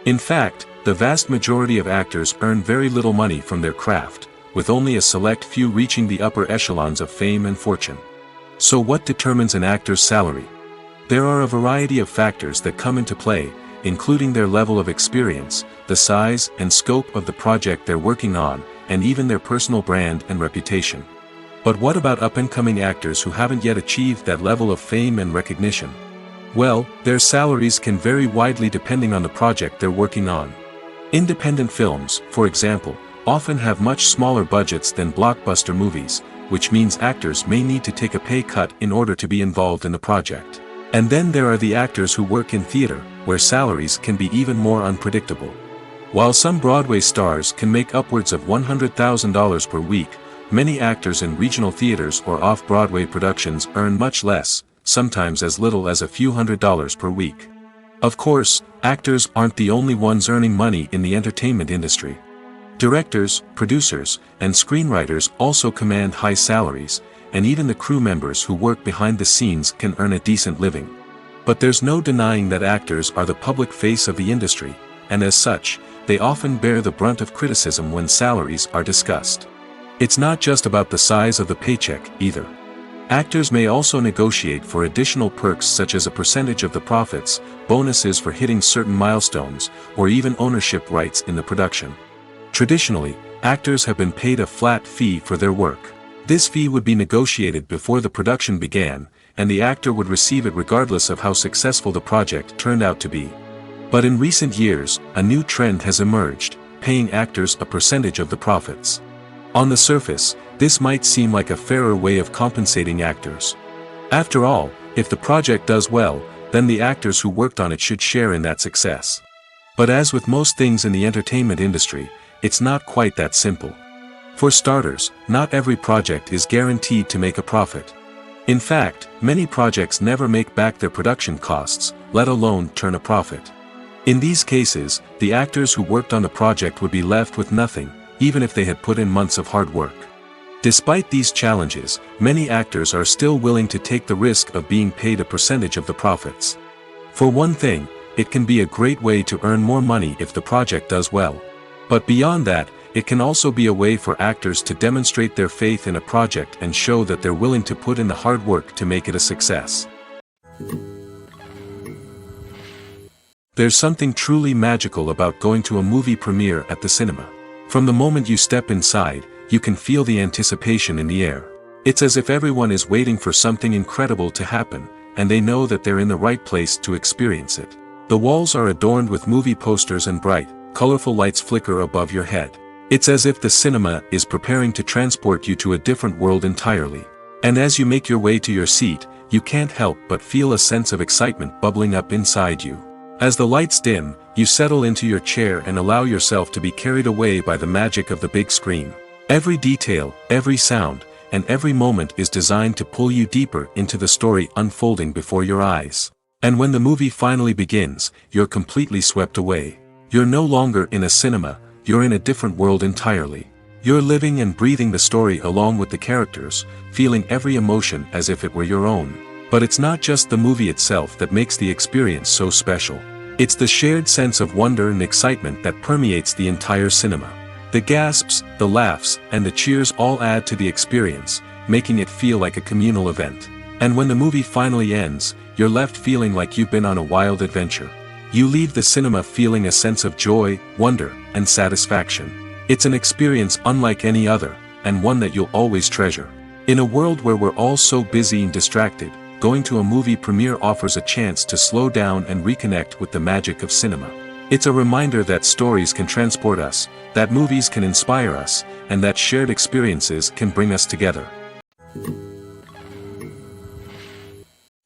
In fact, the vast majority of actors earn very little money from their craft, with only a select few reaching the upper echelons of fame and fortune. So what determines an actor's salary? There are a variety of factors that come into play, including their level of experience, the size and scope of the project they're working on, and even their personal brand and reputation. But what about up-and-coming actors who haven't yet achieved that level of fame and recognition? Well, their salaries can vary widely depending on the project they're working on. Independent films, for example, often have much smaller budgets than blockbuster movies, which means actors may need to take a pay cut in order to be involved in the project. And then there are the actors who work in theater, where salaries can be even more unpredictable. While some Broadway stars can make upwards of $100,000 per week, many actors in regional theaters or off-Broadway productions earn much less, sometimes as little as a few $100s per week. Of course, actors aren't the only ones earning money in the entertainment industry. Directors, producers, and screenwriters also command high salaries, and even the crew members who work behind the scenes can earn a decent living. But there's no denying that actors are the public face of the industry, and as such, they often bear the brunt of criticism when salaries are discussed. It's not just about the size of the paycheck, either. Actors may also negotiate for additional perks such as a percentage of the profits, bonuses for hitting certain milestones, or even ownership rights in the production. Traditionally, actors have been paid a flat fee for their work. This fee would be negotiated before the production began, and the actor would receive it regardless of how successful the project turned out to be. But in recent years, a new trend has emerged, paying actors a percentage of the profits. On the surface, this might seem like a fairer way of compensating actors. After all, if the project does well, then the actors who worked on it should share in that success. But as with most things in the entertainment industry, it's not quite that simple. For starters, not every project is guaranteed to make a profit. In fact, many projects never make back their production costs, let alone turn a profit. In these cases, the actors who worked on the project would be left with nothing, even if they had put in months of hard work. Despite these challenges, many actors are still willing to take the risk of being paid a percentage of the profits. For one thing, it can be a great way to earn more money if the project does well. But beyond that, it can also be a way for actors to demonstrate their faith in a project and show that they're willing to put in the hard work to make it a success. There's something truly magical about going to a movie premiere at the cinema. From the moment you step inside, you can feel the anticipation in the air. It's as if everyone is waiting for something incredible to happen, and they know that they're in the right place to experience it. The walls are adorned with movie posters and bright, colorful lights flicker above your head. It's as if the cinema is preparing to transport you to a different world entirely. And as you make your way to your seat, you can't help but feel a sense of excitement bubbling up inside you. As the lights dim, you settle into your chair and allow yourself to be carried away by the magic of the big screen. Every detail, every sound, and every moment is designed to pull you deeper into the story unfolding before your eyes. And when the movie finally begins, you're completely swept away. You're no longer in a cinema, you're in a different world entirely. You're living and breathing the story along with the characters, feeling every emotion as if it were your own. But it's not just the movie itself that makes the experience so special. It's the shared sense of wonder and excitement that permeates the entire cinema. The gasps, the laughs, and the cheers all add to the experience, making it feel like a communal event. And when the movie finally ends, you're left feeling like you've been on a wild adventure. You leave the cinema feeling a sense of joy, wonder, and satisfaction. It's an experience unlike any other, and one that you'll always treasure. In a world where we're all so busy and distracted, going to a movie premiere offers a chance to slow down and reconnect with the magic of cinema. It's a reminder that stories can transport us, that movies can inspire us, and that shared experiences can bring us together.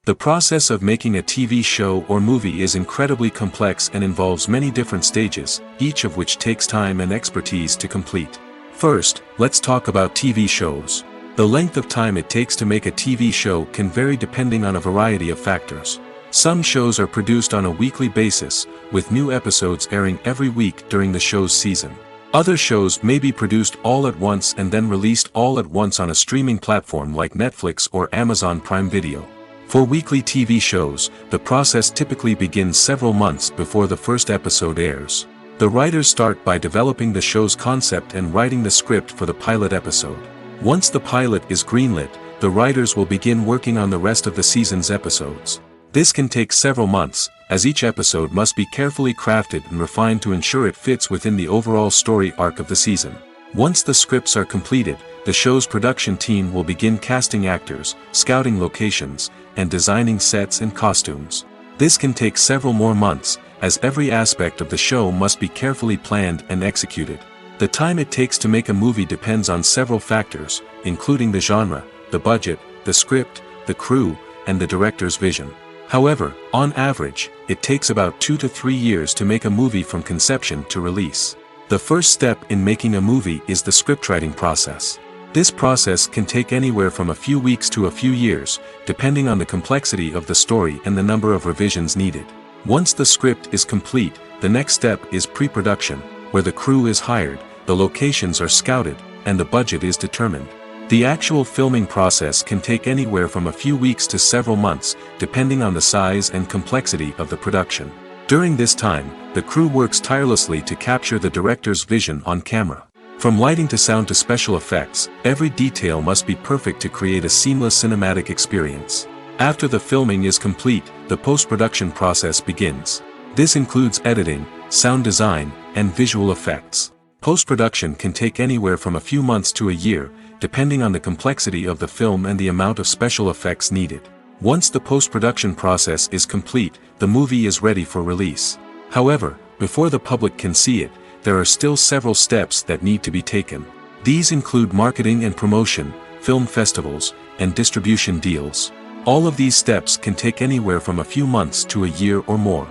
The process of making a TV show or movie is incredibly complex and involves many different stages, each of which takes time and expertise to complete. First, let's talk about TV shows. The length of time it takes to make a TV show can vary depending on a variety of factors. Some shows are produced on a weekly basis, with new episodes airing every week during the show's season. Other shows may be produced all at once and then released all at once on a streaming platform like Netflix or Amazon Prime Video. For weekly TV shows, the process typically begins several months before the first episode airs. The writers start by developing the show's concept and writing the script for the pilot episode. Once the pilot is greenlit, the writers will begin working on the rest of the season's episodes. This can take several months, as each episode must be carefully crafted and refined to ensure it fits within the overall story arc of the season. Once the scripts are completed, the show's production team will begin casting actors, scouting locations, and designing sets and costumes. This can take several more months, as every aspect of the show must be carefully planned and executed. The time it takes to make a movie depends on several factors, including the genre, the budget, the script, the crew, and the director's vision. However, on average, it takes about 2 to 3 years to make a movie from conception to release. The first step in making a movie is the scriptwriting process. This process can take anywhere from a few weeks to a few years, depending on the complexity of the story and the number of revisions needed. Once the script is complete, the next step is pre-production, where the crew is hired, the locations are scouted, and the budget is determined. The actual filming process can take anywhere from a few weeks to several months, depending on the size and complexity of the production. During this time, the crew works tirelessly to capture the director's vision on camera. From lighting to sound to special effects, every detail must be perfect to create a seamless cinematic experience. After the filming is complete, the post-production process begins. This includes editing, sound design, and visual effects. Post-production can take anywhere from a few months to a year, depending on the complexity of the film and the amount of special effects needed. Once the post-production process is complete, the movie is ready for release. However, before the public can see it, there are still several steps that need to be taken. These include marketing and promotion, film festivals, and distribution deals. All of these steps can take anywhere from a few months to a year or more.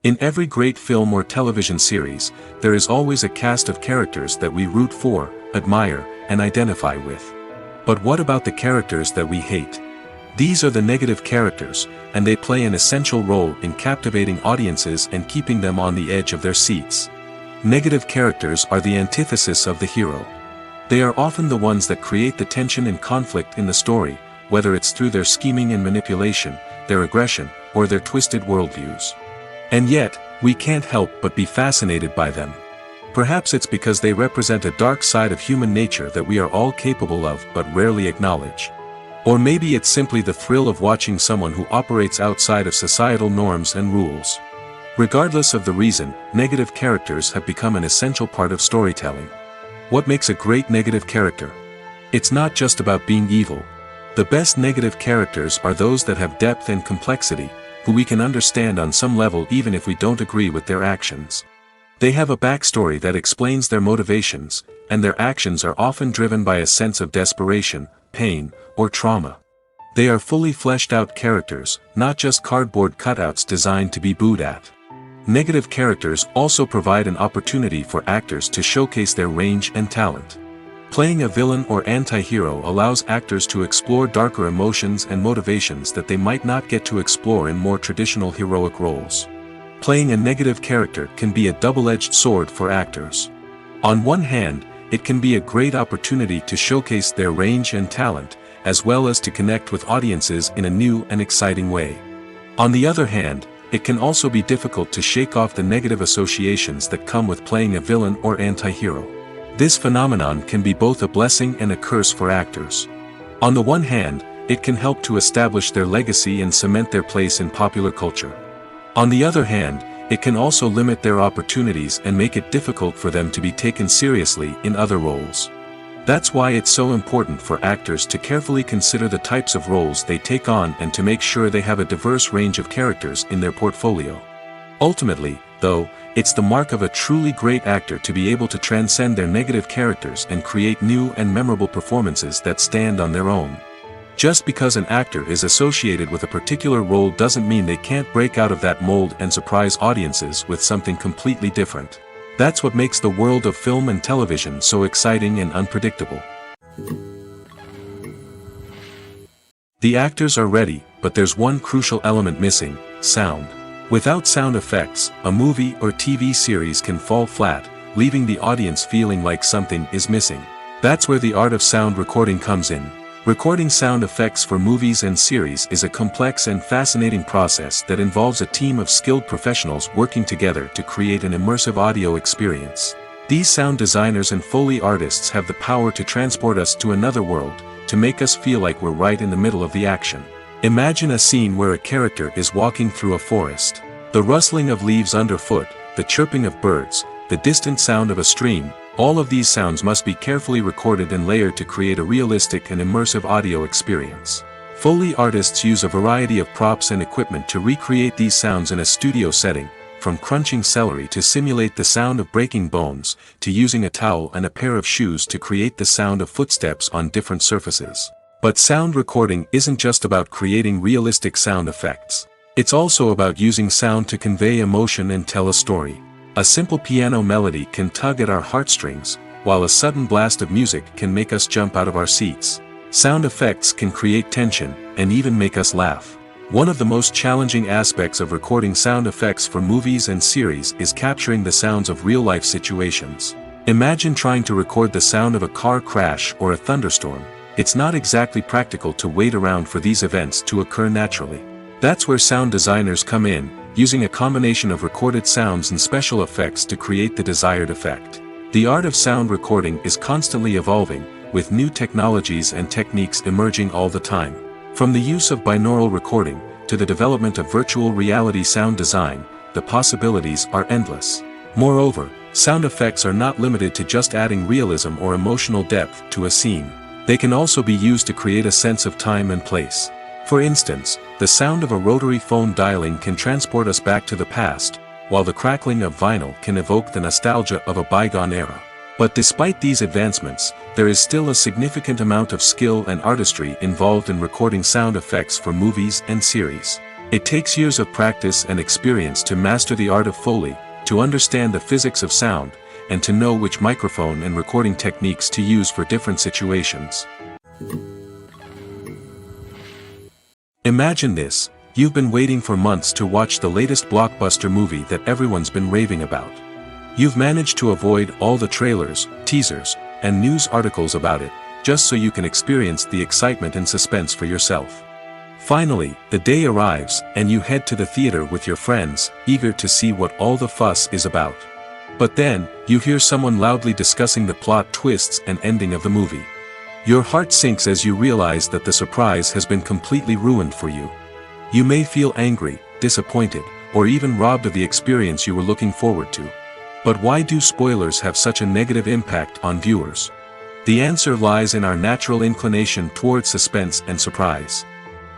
In every great film or television series, there is always a cast of characters that we root for, admire, and identify with. But what about the characters that we hate? These are the negative characters, and they play an essential role in captivating audiences and keeping them on the edge of their seats. Negative characters are the antithesis of the hero. They are often the ones that create the tension and conflict in the story, whether it's through their scheming and manipulation, their aggression, or their twisted worldviews. And yet, we can't help but be fascinated by them. Perhaps it's because they represent a dark side of human nature that we are all capable of but rarely acknowledge. Or maybe it's simply the thrill of watching someone who operates outside of societal norms and rules. Regardless of the reason, negative characters have become an essential part of storytelling. What makes a great negative character? It's not just about being evil. The best negative characters are those that have depth and complexity, who we can understand on some level even if we don't agree with their actions. They have a backstory that explains their motivations, and their actions are often driven by a sense of desperation, pain, or trauma. They are fully fleshed out characters, not just cardboard cutouts designed to be booed at. Negative characters also provide an opportunity for actors to showcase their range and talent. Playing a villain or anti-hero allows actors to explore darker emotions and motivations that they might not get to explore in more traditional heroic roles. Playing a negative character can be a double-edged sword for actors. On one hand, it can be a great opportunity to showcase their range and talent, as well as to connect with audiences in a new and exciting way. On the other hand, it can also be difficult to shake off the negative associations that come with playing a villain or anti-hero. This phenomenon can be both a blessing and a curse for actors. On the one hand, it can help to establish their legacy and cement their place in popular culture. On the other hand, it can also limit their opportunities and make it difficult for them to be taken seriously in other roles. That's why it's so important for actors to carefully consider the types of roles they take on and to make sure they have a diverse range of characters in their portfolio. Ultimately, though, it's the mark of a truly great actor to be able to transcend their negative characters and create new and memorable performances that stand on their own. Just because an actor is associated with a particular role doesn't mean they can't break out of that mold and surprise audiences with something completely different. That's what makes the world of film and television so exciting and unpredictable. The actors are ready, but there's one crucial element missing: sound. Without sound effects, a movie or TV series can fall flat, leaving the audience feeling like something is missing. That's where the art of sound recording comes in. Recording sound effects for movies and series is a complex and fascinating process that involves a team of skilled professionals working together to create an immersive audio experience. These sound designers and Foley artists have the power to transport us to another world, to make us feel like we're right in the middle of the action. Imagine a scene where a character is walking through a forest. The rustling of leaves underfoot, the chirping of birds, the distant sound of a stream, all of these sounds must be carefully recorded and layered to create a realistic and immersive audio experience. Foley artists use a variety of props and equipment to recreate these sounds in a studio setting, from crunching celery to simulate the sound of breaking bones, to using a towel and a pair of shoes to create the sound of footsteps on different surfaces. But sound recording isn't just about creating realistic sound effects. It's also about using sound to convey emotion and tell a story. A simple piano melody can tug at our heartstrings, while a sudden blast of music can make us jump out of our seats. Sound effects can create tension, and even make us laugh. One of the most challenging aspects of recording sound effects for movies and series is capturing the sounds of real-life situations. Imagine trying to record the sound of a car crash or a thunderstorm. It's not exactly practical to wait around for these events to occur naturally. That's where sound designers come in, using a combination of recorded sounds and special effects to create the desired effect. The art of sound recording is constantly evolving, with new technologies and techniques emerging all the time. From the use of binaural recording, to the development of virtual reality sound design, the possibilities are endless. Moreover, sound effects are not limited to just adding realism or emotional depth to a scene. They can also be used to create a sense of time and place. For instance, the sound of a rotary phone dialing can transport us back to the past, while the crackling of vinyl can evoke the nostalgia of a bygone era. But despite these advancements, there is still a significant amount of skill and artistry involved in recording sound effects for movies and series. It takes years of practice and experience to master the art of Foley, to understand the physics of sound, and to know which microphone and recording techniques to use for different situations. Imagine this: you've been waiting for months to watch the latest blockbuster movie that everyone's been raving about. You've managed to avoid all the trailers, teasers, and news articles about it, just so you can experience the excitement and suspense for yourself. Finally, the day arrives, and you head to the theater with your friends, eager to see what all the fuss is about. But then, you hear someone loudly discussing the plot twists and ending of the movie. Your heart sinks as you realize that the surprise has been completely ruined for you. You may feel angry, disappointed, or even robbed of the experience you were looking forward to. But why do spoilers have such a negative impact on viewers? The answer lies in our natural inclination toward suspense and surprise.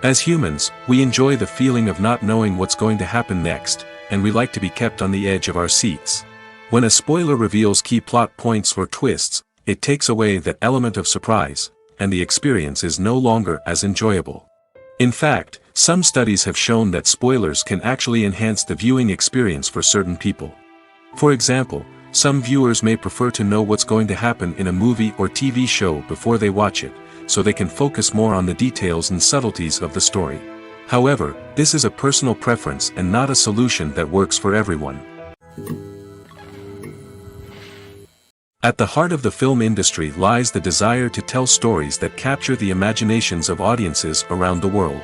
As humans, we enjoy the feeling of not knowing what's going to happen next, and we like to be kept on the edge of our seats. When a spoiler reveals key plot points or twists, it takes away that element of surprise, and the experience is no longer as enjoyable. In fact, some studies have shown that spoilers can actually enhance the viewing experience for certain people. For example, some viewers may prefer to know what's going to happen in a movie or TV show before they watch it, so they can focus more on the details and subtleties of the story. However, this is a personal preference and not a solution that works for everyone. At the heart of the film industry lies the desire to tell stories that capture the imaginations of audiences around the world.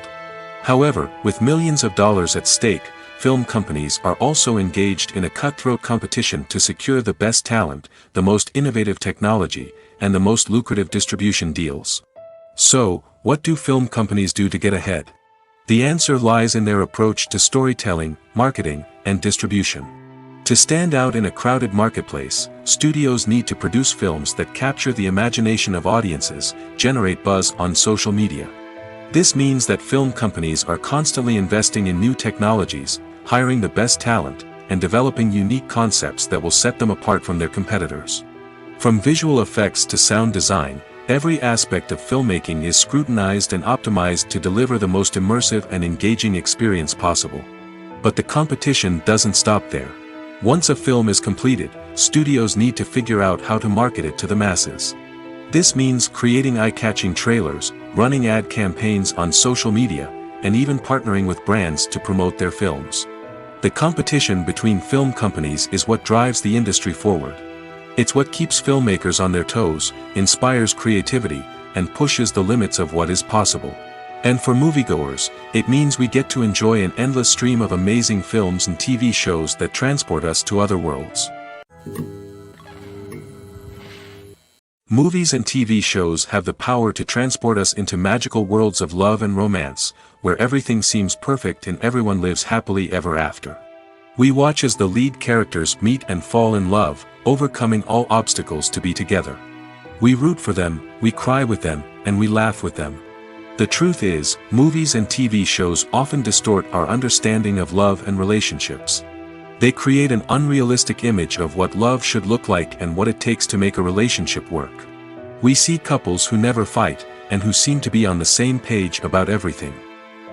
However, with millions of dollars at stake, film companies are also engaged in a cutthroat competition to secure the best talent, the most innovative technology, and the most lucrative distribution deals. So, what do film companies do to get ahead? The answer lies in their approach to storytelling, marketing, and distribution. To stand out in a crowded marketplace, studios need to produce films that capture the imagination of audiences, generate buzz on social media. This means that film companies are constantly investing in new technologies, hiring the best talent, and developing unique concepts that will set them apart from their competitors. From visual effects to sound design, every aspect of filmmaking is scrutinized and optimized to deliver the most immersive and engaging experience possible. But the competition doesn't stop there. Once a film is completed, studios need to figure out how to market it to the masses. This means creating eye-catching trailers, running ad campaigns on social media, and even partnering with brands to promote their films. The competition between film companies is what drives the industry forward. It's what keeps filmmakers on their toes, inspires creativity, and pushes the limits of what is possible. And for moviegoers, it means we get to enjoy an endless stream of amazing films and TV shows that transport us to other worlds. Movies and TV shows have the power to transport us into magical worlds of love and romance, where everything seems perfect and everyone lives happily ever after. We watch as the lead characters meet and fall in love, overcoming all obstacles to be together. We root for them, we cry with them, and we laugh with them. The truth is, movies and TV shows often distort our understanding of love and relationships. They create an unrealistic image of what love should look like and what it takes to make a relationship work. We see couples who never fight, and who seem to be on the same page about everything.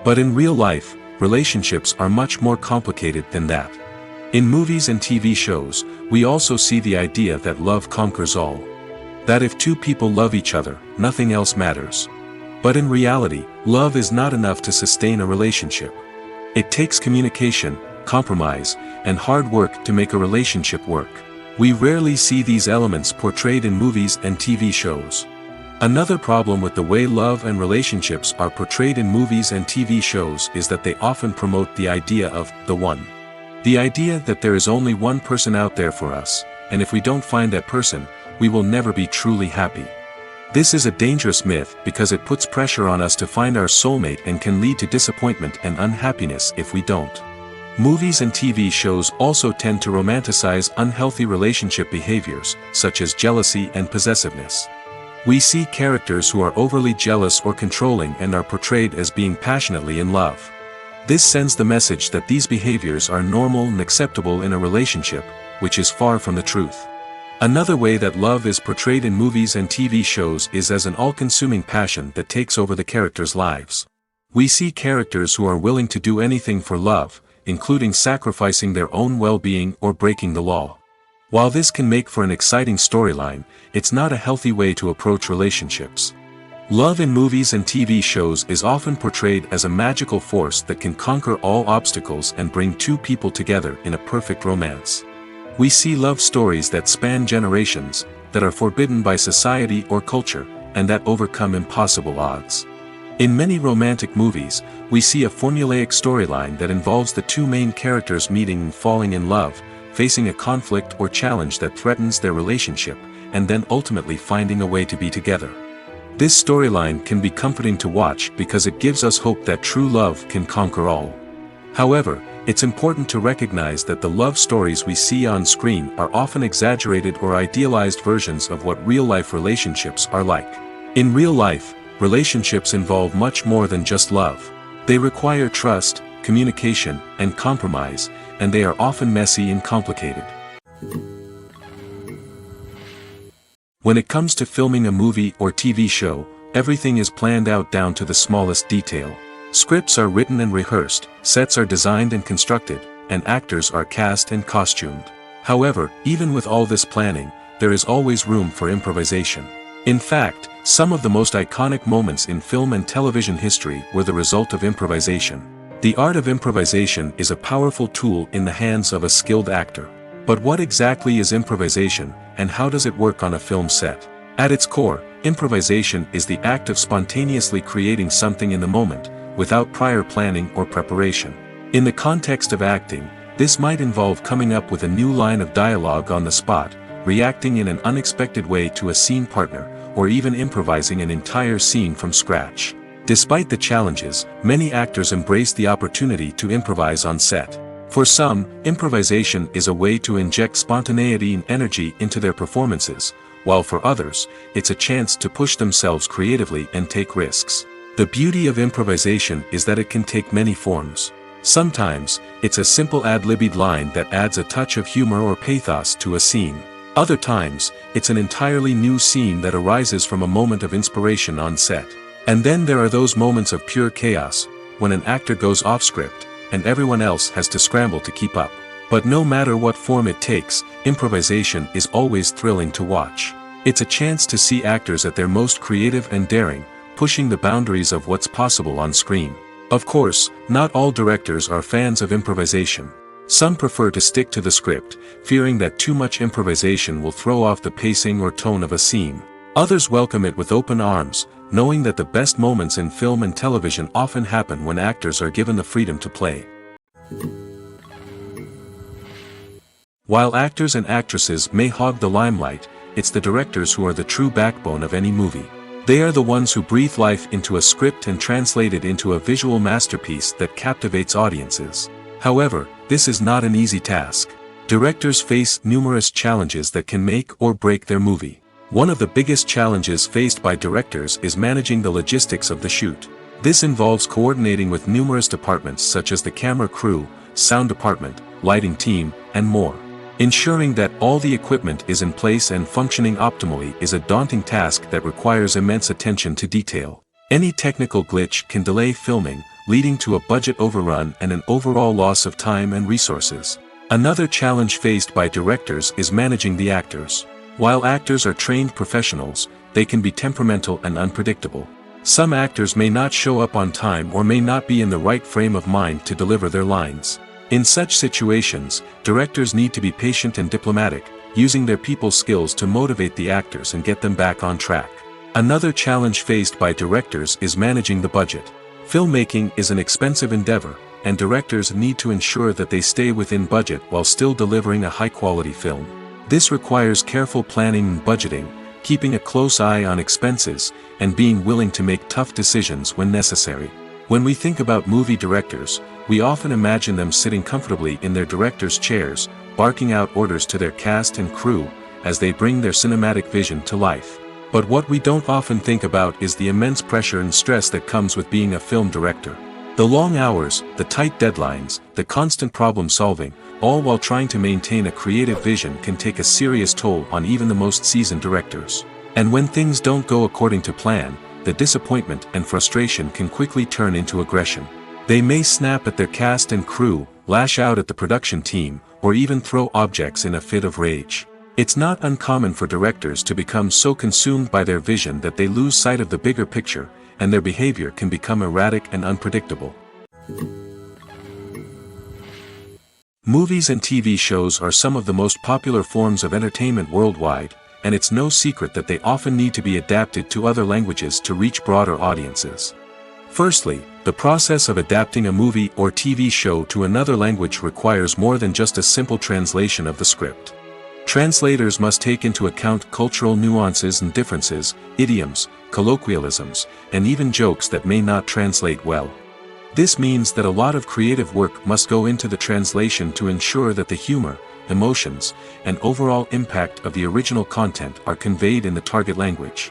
But in real life, relationships are much more complicated than that. In movies and TV shows, we also see the idea that love conquers all. That if two people love each other, nothing else matters. But in reality, love is not enough to sustain a relationship. It takes communication, compromise, and hard work to make a relationship work. We rarely see these elements portrayed in movies and TV shows. Another problem with the way love and relationships are portrayed in movies and TV shows is that they often promote the idea of the one. The idea that there is only one person out there for us, and if we don't find that person, we will never be truly happy. This is a dangerous myth because it puts pressure on us to find our soulmate and can lead to disappointment and unhappiness if we don't. Movies and TV shows also tend to romanticize unhealthy relationship behaviors, such as jealousy and possessiveness. We see characters who are overly jealous or controlling and are portrayed as being passionately in love. This sends the message that these behaviors are normal and acceptable in a relationship, which is far from the truth. Another way that love is portrayed in movies and TV shows is as an all-consuming passion that takes over the characters' lives. We see characters who are willing to do anything for love, including sacrificing their own well-being or breaking the law. While this can make for an exciting storyline, it's not a healthy way to approach relationships. Love in movies and TV shows is often portrayed as a magical force that can conquer all obstacles and bring two people together in a perfect romance. We see love stories that span generations, that are forbidden by society or culture, and that overcome impossible odds. In many romantic movies, we see a formulaic storyline that involves the two main characters meeting and falling in love, facing a conflict or challenge that threatens their relationship, and then ultimately finding a way to be together. This storyline can be comforting to watch because it gives us hope that true love can conquer all. However, it's important to recognize that the love stories we see on screen are often exaggerated or idealized versions of what real-life relationships are like. In real life, relationships involve much more than just love. They require trust, communication, and compromise, and they are often messy and complicated. When it comes to filming a movie or TV show, everything is planned out down to the smallest detail. Scripts are written and rehearsed, sets are designed and constructed, and actors are cast and costumed. However, even with all this planning, there is always room for improvisation. In fact, some of the most iconic moments in film and television history were the result of improvisation. The art of improvisation is a powerful tool in the hands of a skilled actor. But what exactly is improvisation, and how does it work on a film set? At its core, improvisation is the act of spontaneously creating something in the moment, without prior planning or preparation. In the context of acting, this might involve coming up with a new line of dialogue on the spot, reacting in an unexpected way to a scene partner, or even improvising an entire scene from scratch. Despite the challenges, many actors embrace the opportunity to improvise on set. For some, improvisation is a way to inject spontaneity and energy into their performances, while for others, it's a chance to push themselves creatively and take risks. The beauty of improvisation is that it can take many forms. Sometimes, it's a simple ad-libbed line that adds a touch of humor or pathos to a scene. Other times, it's an entirely new scene that arises from a moment of inspiration on set. And then there are those moments of pure chaos, when an actor goes off script, and everyone else has to scramble to keep up. But no matter what form it takes, improvisation is always thrilling to watch. It's a chance to see actors at their most creative and daring, pushing the boundaries of what's possible on screen. Of course, not all directors are fans of improvisation. Some prefer to stick to the script, fearing that too much improvisation will throw off the pacing or tone of a scene. Others welcome it with open arms, knowing that the best moments in film and television often happen when actors are given the freedom to play. While actors and actresses may hog the limelight, it's the directors who are the true backbone of any movie. They are the ones who breathe life into a script and translate it into a visual masterpiece that captivates audiences. However, this is not an easy task. Directors face numerous challenges that can make or break their movie. One of the biggest challenges faced by directors is managing the logistics of the shoot. This involves coordinating with numerous departments such as the camera crew, sound department, lighting team, and more. Ensuring that all the equipment is in place and functioning optimally is a daunting task that requires immense attention to detail. Any technical glitch can delay filming, leading to a budget overrun and an overall loss of time and resources. Another challenge faced by directors is managing the actors. While actors are trained professionals, they can be temperamental and unpredictable. Some actors may not show up on time or may not be in the right frame of mind to deliver their lines. In such situations, directors need to be patient and diplomatic, using their people skills to motivate the actors and get them back on track. Another challenge faced by directors is managing the budget. Filmmaking is an expensive endeavor, and directors need to ensure that they stay within budget while still delivering a high-quality film. This requires careful planning and budgeting, keeping a close eye on expenses, and being willing to make tough decisions when necessary. When we think about movie directors, we often imagine them sitting comfortably in their director's chairs, barking out orders to their cast and crew, as they bring their cinematic vision to life. But what we don't often think about is the immense pressure and stress that comes with being a film director. The long hours, the tight deadlines, the constant problem solving, all while trying to maintain a creative vision can take a serious toll on even the most seasoned directors. And when things don't go according to plan, the disappointment and frustration can quickly turn into aggression. They may snap at their cast and crew, lash out at the production team, or even throw objects in a fit of rage. It's not uncommon for directors to become so consumed by their vision that they lose sight of the bigger picture, and their behavior can become erratic and unpredictable. Movies and TV shows are some of the most popular forms of entertainment worldwide, and it's no secret that they often need to be adapted to other languages to reach broader audiences. Firstly, the process of adapting a movie or TV show to another language requires more than just a simple translation of the script. Translators must take into account cultural nuances and differences, idioms, colloquialisms, and even jokes that may not translate well. This means that a lot of creative work must go into the translation to ensure that the humor, emotions, and overall impact of the original content are conveyed in the target language.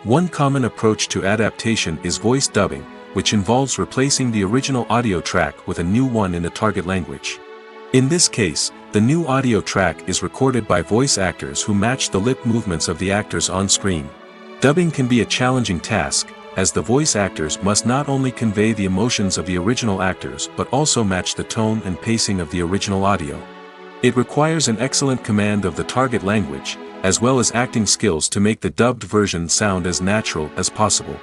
One common approach to adaptation is voice dubbing, which involves replacing the original audio track with a new one in the target language. In this case, the new audio track is recorded by voice actors who match the lip movements of the actors on screen. Dubbing can be a challenging task, as the voice actors must not only convey the emotions of the original actors but also match the tone and pacing of the original audio. It requires an excellent command of the target language, as well as acting skills to make the dubbed version sound as natural as possible.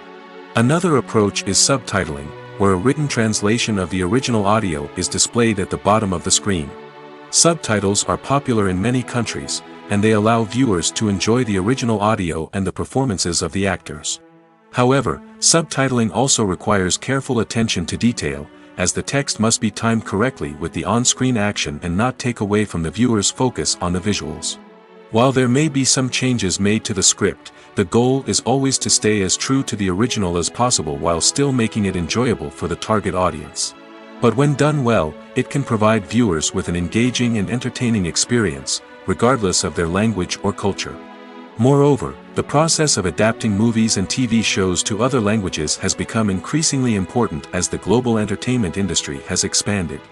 Another approach is subtitling, where a written translation of the original audio is displayed at the bottom of the screen. Subtitles are popular in many countries, and they allow viewers to enjoy the original audio and the performances of the actors. However, subtitling also requires careful attention to detail, as the text must be timed correctly with the on-screen action and not take away from the viewer's focus on the visuals. While there may be some changes made to the script, the goal is always to stay as true to the original as possible while still making it enjoyable for the target audience. But when done well, it can provide viewers with an engaging and entertaining experience, regardless of their language or culture. Moreover, the process of adapting movies and TV shows to other languages has become increasingly important as the global entertainment industry has expanded.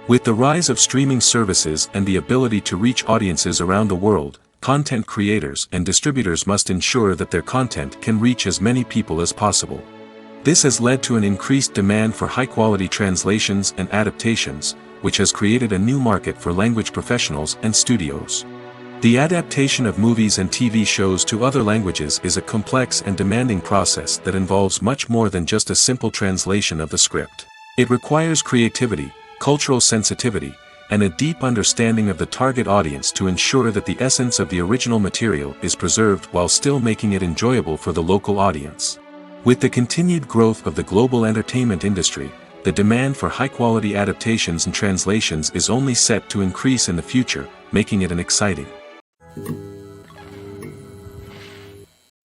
With the rise of streaming services and the ability to reach audiences around the world, content creators and distributors must ensure that their content can reach as many people as possible. This has led to an increased demand for high-quality translations and adaptations, which has created a new market for language professionals and studios. The adaptation of movies and TV shows to other languages is a complex and demanding process that involves much more than just a simple translation of the script. It requires creativity, cultural sensitivity, and a deep understanding of the target audience to ensure that the essence of the original material is preserved while still making it enjoyable for the local audience. With the continued growth of the global entertainment industry, the demand for high-quality adaptations and translations is only set to increase in the future, making it an exciting.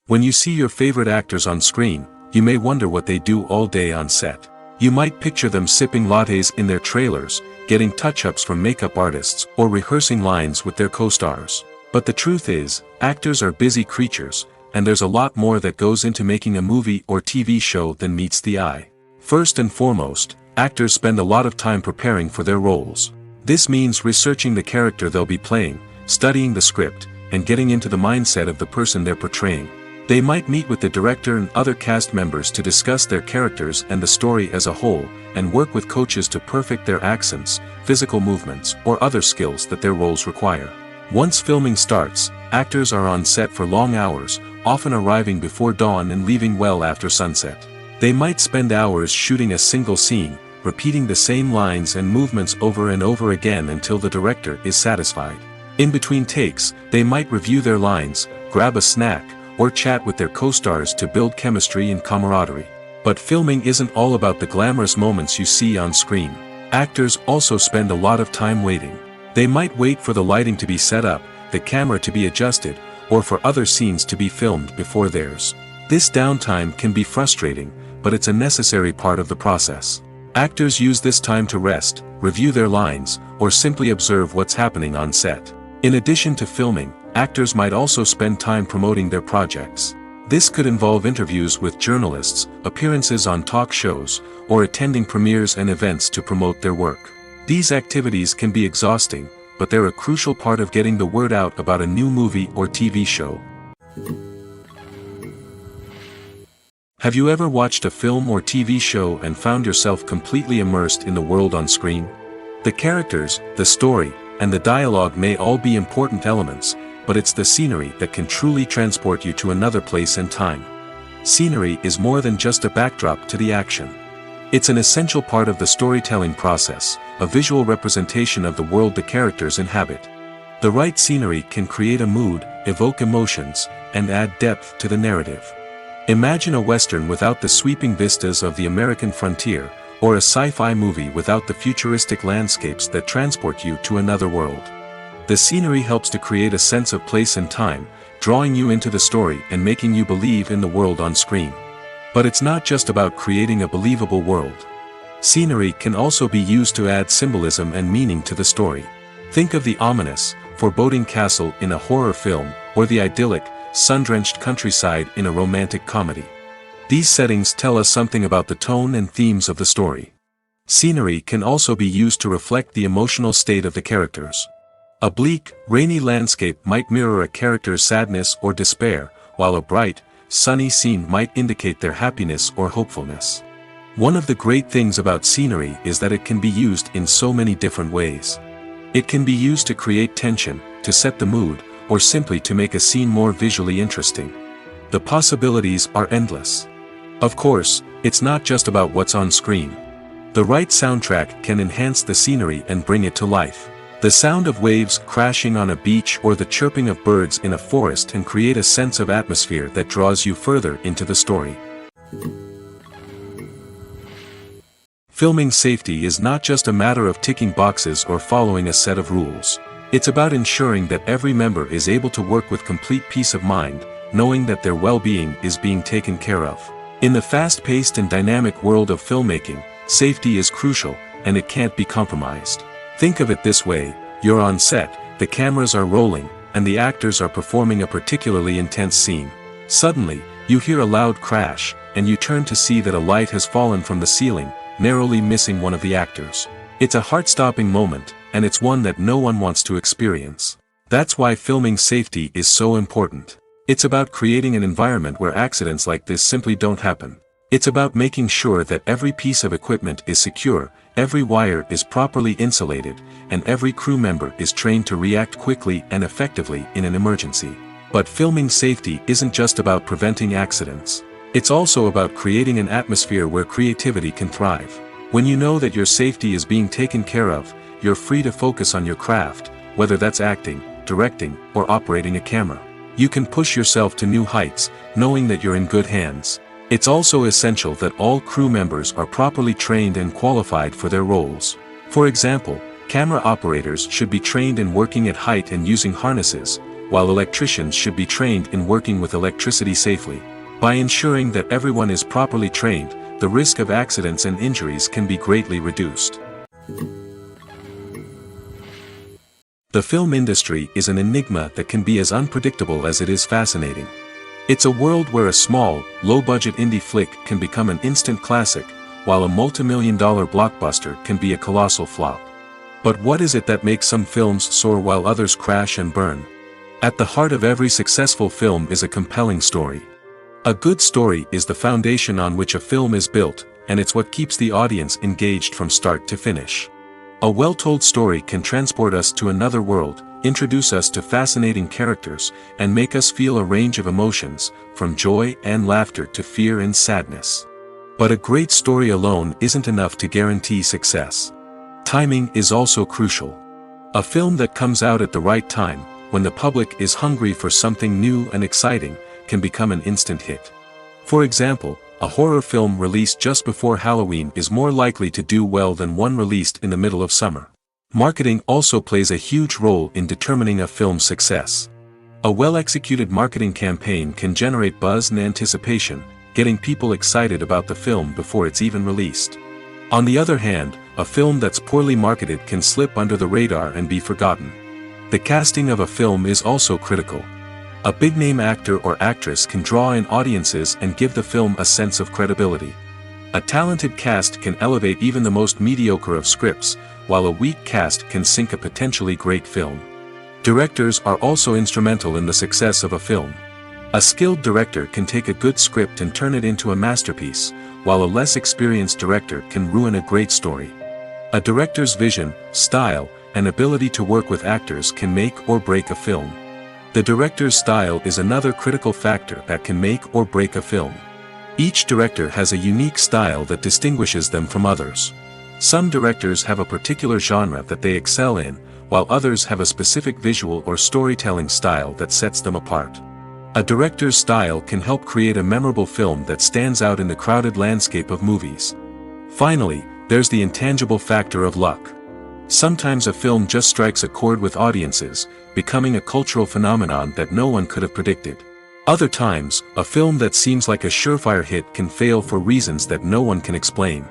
When you see your favorite actors on screen, you may wonder what they do all day on set. You might picture them sipping lattes in their trailers, getting touch-ups from makeup artists, or rehearsing lines with their co-stars. But the truth is, actors are busy creatures, and there's a lot more that goes into making a movie or TV show than meets the eye. First and foremost, actors spend a lot of time preparing for their roles. This means researching the character they'll be playing, studying the script, and getting into the mindset of the person they're portraying. They might meet with the director and other cast members to discuss their characters and the story as a whole, and work with coaches to perfect their accents, physical movements, or other skills that their roles require. Once filming starts, actors are on set for long hours, often arriving before dawn and leaving well after sunset. They might spend hours shooting a single scene, repeating the same lines and movements over and over again until the director is satisfied. In between takes, they might review their lines, grab a snack, or chat with their co-stars to build chemistry and camaraderie. But filming isn't all about the glamorous moments you see on screen. Actors also spend a lot of time waiting. They might wait for the lighting to be set up, the camera to be adjusted, or for other scenes to be filmed before theirs. This downtime can be frustrating, but it's a necessary part of the process. Actors use this time to rest, review their lines, or simply observe what's happening on set. In addition to filming, actors might also spend time promoting their projects. This could involve interviews with journalists, appearances on talk shows, or attending premieres and events to promote their work. These activities can be exhausting, but they're a crucial part of getting the word out about a new movie or TV show. Have you ever watched a film or TV show and found yourself completely immersed in the world on screen? The characters, the story, and the dialogue may all be important elements, but it's the scenery that can truly transport you to another place and time. Scenery is more than just a backdrop to the action. It's an essential part of the storytelling process, a visual representation of the world the characters inhabit. The right scenery can create a mood, evoke emotions, and add depth to the narrative. Imagine a Western without the sweeping vistas of the American frontier, or a sci-fi movie without the futuristic landscapes that transport you to another world. The scenery helps to create a sense of place and time, drawing you into the story and making you believe in the world on screen. But it's not just about creating a believable world. Scenery can also be used to add symbolism and meaning to the story. Think of the ominous, foreboding castle in a horror film, or the idyllic, sun-drenched countryside in a romantic comedy. These settings tell us something about the tone and themes of the story. Scenery can also be used to reflect the emotional state of the characters. A bleak, rainy landscape might mirror a character's sadness or despair, while a bright, sunny scene might indicate their happiness or hopefulness. One of the great things about scenery is that it can be used in so many different ways. It can be used to create tension, to set the mood, or simply to make a scene more visually interesting. The possibilities are endless. Of course, it's not just about what's on screen. The right soundtrack can enhance the scenery and bring it to life. The sound of waves crashing on a beach or the chirping of birds in a forest can create a sense of atmosphere that draws you further into the story. Filming safety is not just a matter of ticking boxes or following a set of rules. It's about ensuring that every member is able to work with complete peace of mind, knowing that their well-being is being taken care of. In the fast-paced and dynamic world of filmmaking, safety is crucial, and it can't be compromised. Think of it this way: you're on set, the cameras are rolling, and the actors are performing a particularly intense scene. Suddenly, you hear a loud crash, and you turn to see that a light has fallen from the ceiling, narrowly missing one of the actors. It's a heart-stopping moment, and it's one that no one wants to experience. That's why filming safety is so important. It's about creating an environment where accidents like this simply don't happen. It's about making sure that every piece of equipment is secure, every wire is properly insulated, and every crew member is trained to react quickly and effectively in an emergency. But filming safety isn't just about preventing accidents. It's also about creating an atmosphere where creativity can thrive. When you know that your safety is being taken care of, you're free to focus on your craft, whether that's acting, directing, or operating a camera. You can push yourself to new heights, knowing that you're in good hands. It's also essential that all crew members are properly trained and qualified for their roles. For example, camera operators should be trained in working at height and using harnesses, while electricians should be trained in working with electricity safely. By ensuring that everyone is properly trained, the risk of accidents and injuries can be greatly reduced. The film industry is an enigma that can be as unpredictable as it is fascinating. It's a world where a small, low-budget indie flick can become an instant classic, while a multi-million-dollar blockbuster can be a colossal flop. But what is it that makes some films soar while others crash and burn? At the heart of every successful film is a compelling story. A good story is the foundation on which a film is built, and it's what keeps the audience engaged from start to finish. A well-told story can transport us to another world, introduce us to fascinating characters, and make us feel a range of emotions, from joy and laughter to fear and sadness. But a great story alone isn't enough to guarantee success. Timing is also crucial. A film that comes out at the right time, when the public is hungry for something new and exciting, can become an instant hit. For example, a horror film released just before Halloween is more likely to do well than one released in the middle of summer. Marketing also plays a huge role in determining a film's success. A well-executed marketing campaign can generate buzz and anticipation, getting people excited about the film before it's even released. On the other hand, a film that's poorly marketed can slip under the radar and be forgotten. The casting of a film is also critical. A big-name actor or actress can draw in audiences and give the film a sense of credibility. A talented cast can elevate even the most mediocre of scripts, while a weak cast can sink a potentially great film. Directors are also instrumental in the success of a film. A skilled director can take a good script and turn it into a masterpiece, while a less experienced director can ruin a great story. A director's vision, style, and ability to work with actors can make or break a film. The director's style is another critical factor that can make or break a film. Each director has a unique style that distinguishes them from others. Some directors have a particular genre that they excel in, while others have a specific visual or storytelling style that sets them apart. A director's style can help create a memorable film that stands out in the crowded landscape of movies. Finally, there's the intangible factor of luck. Sometimes a film just strikes a chord with audiences, becoming a cultural phenomenon that no one could have predicted. Other times, a film that seems like a surefire hit can fail for reasons that no one can explain.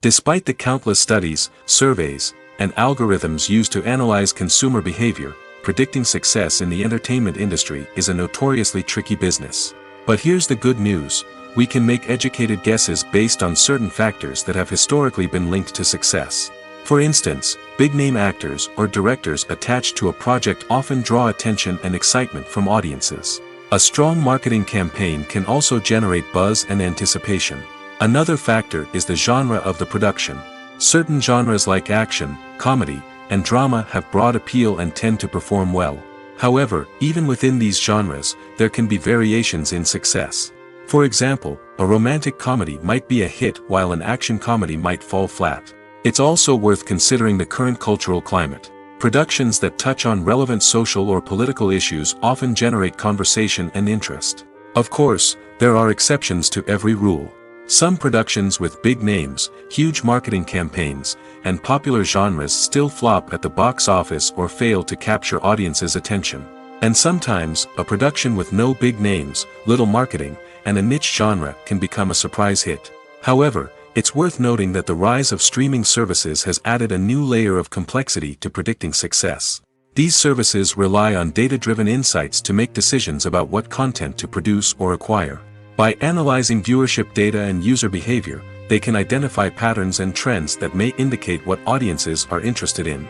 Despite the countless studies, surveys, and algorithms used to analyze consumer behavior, predicting success in the entertainment industry is a notoriously tricky business. But here's the good news: we can make educated guesses based on certain factors that have historically been linked to success. For instance, big-name actors or directors attached to a project often draw attention and excitement from audiences. A strong marketing campaign can also generate buzz and anticipation. Another factor is the genre of the production. Certain genres like action, comedy, and drama have broad appeal and tend to perform well. However, even within these genres, there can be variations in success. For example, a romantic comedy might be a hit while an action comedy might fall flat. It's also worth considering the current cultural climate. Productions that touch on relevant social or political issues often generate conversation and interest. Of course, there are exceptions to every rule. Some productions with big names, huge marketing campaigns, and popular genres still flop at the box office or fail to capture audiences' attention. And sometimes, a production with no big names, little marketing, and a niche genre can become a surprise hit. However, it's worth noting that the rise of streaming services has added a new layer of complexity to predicting success. These services rely on data-driven insights to make decisions about what content to produce or acquire. By analyzing viewership data and user behavior, they can identify patterns and trends that may indicate what audiences are interested in.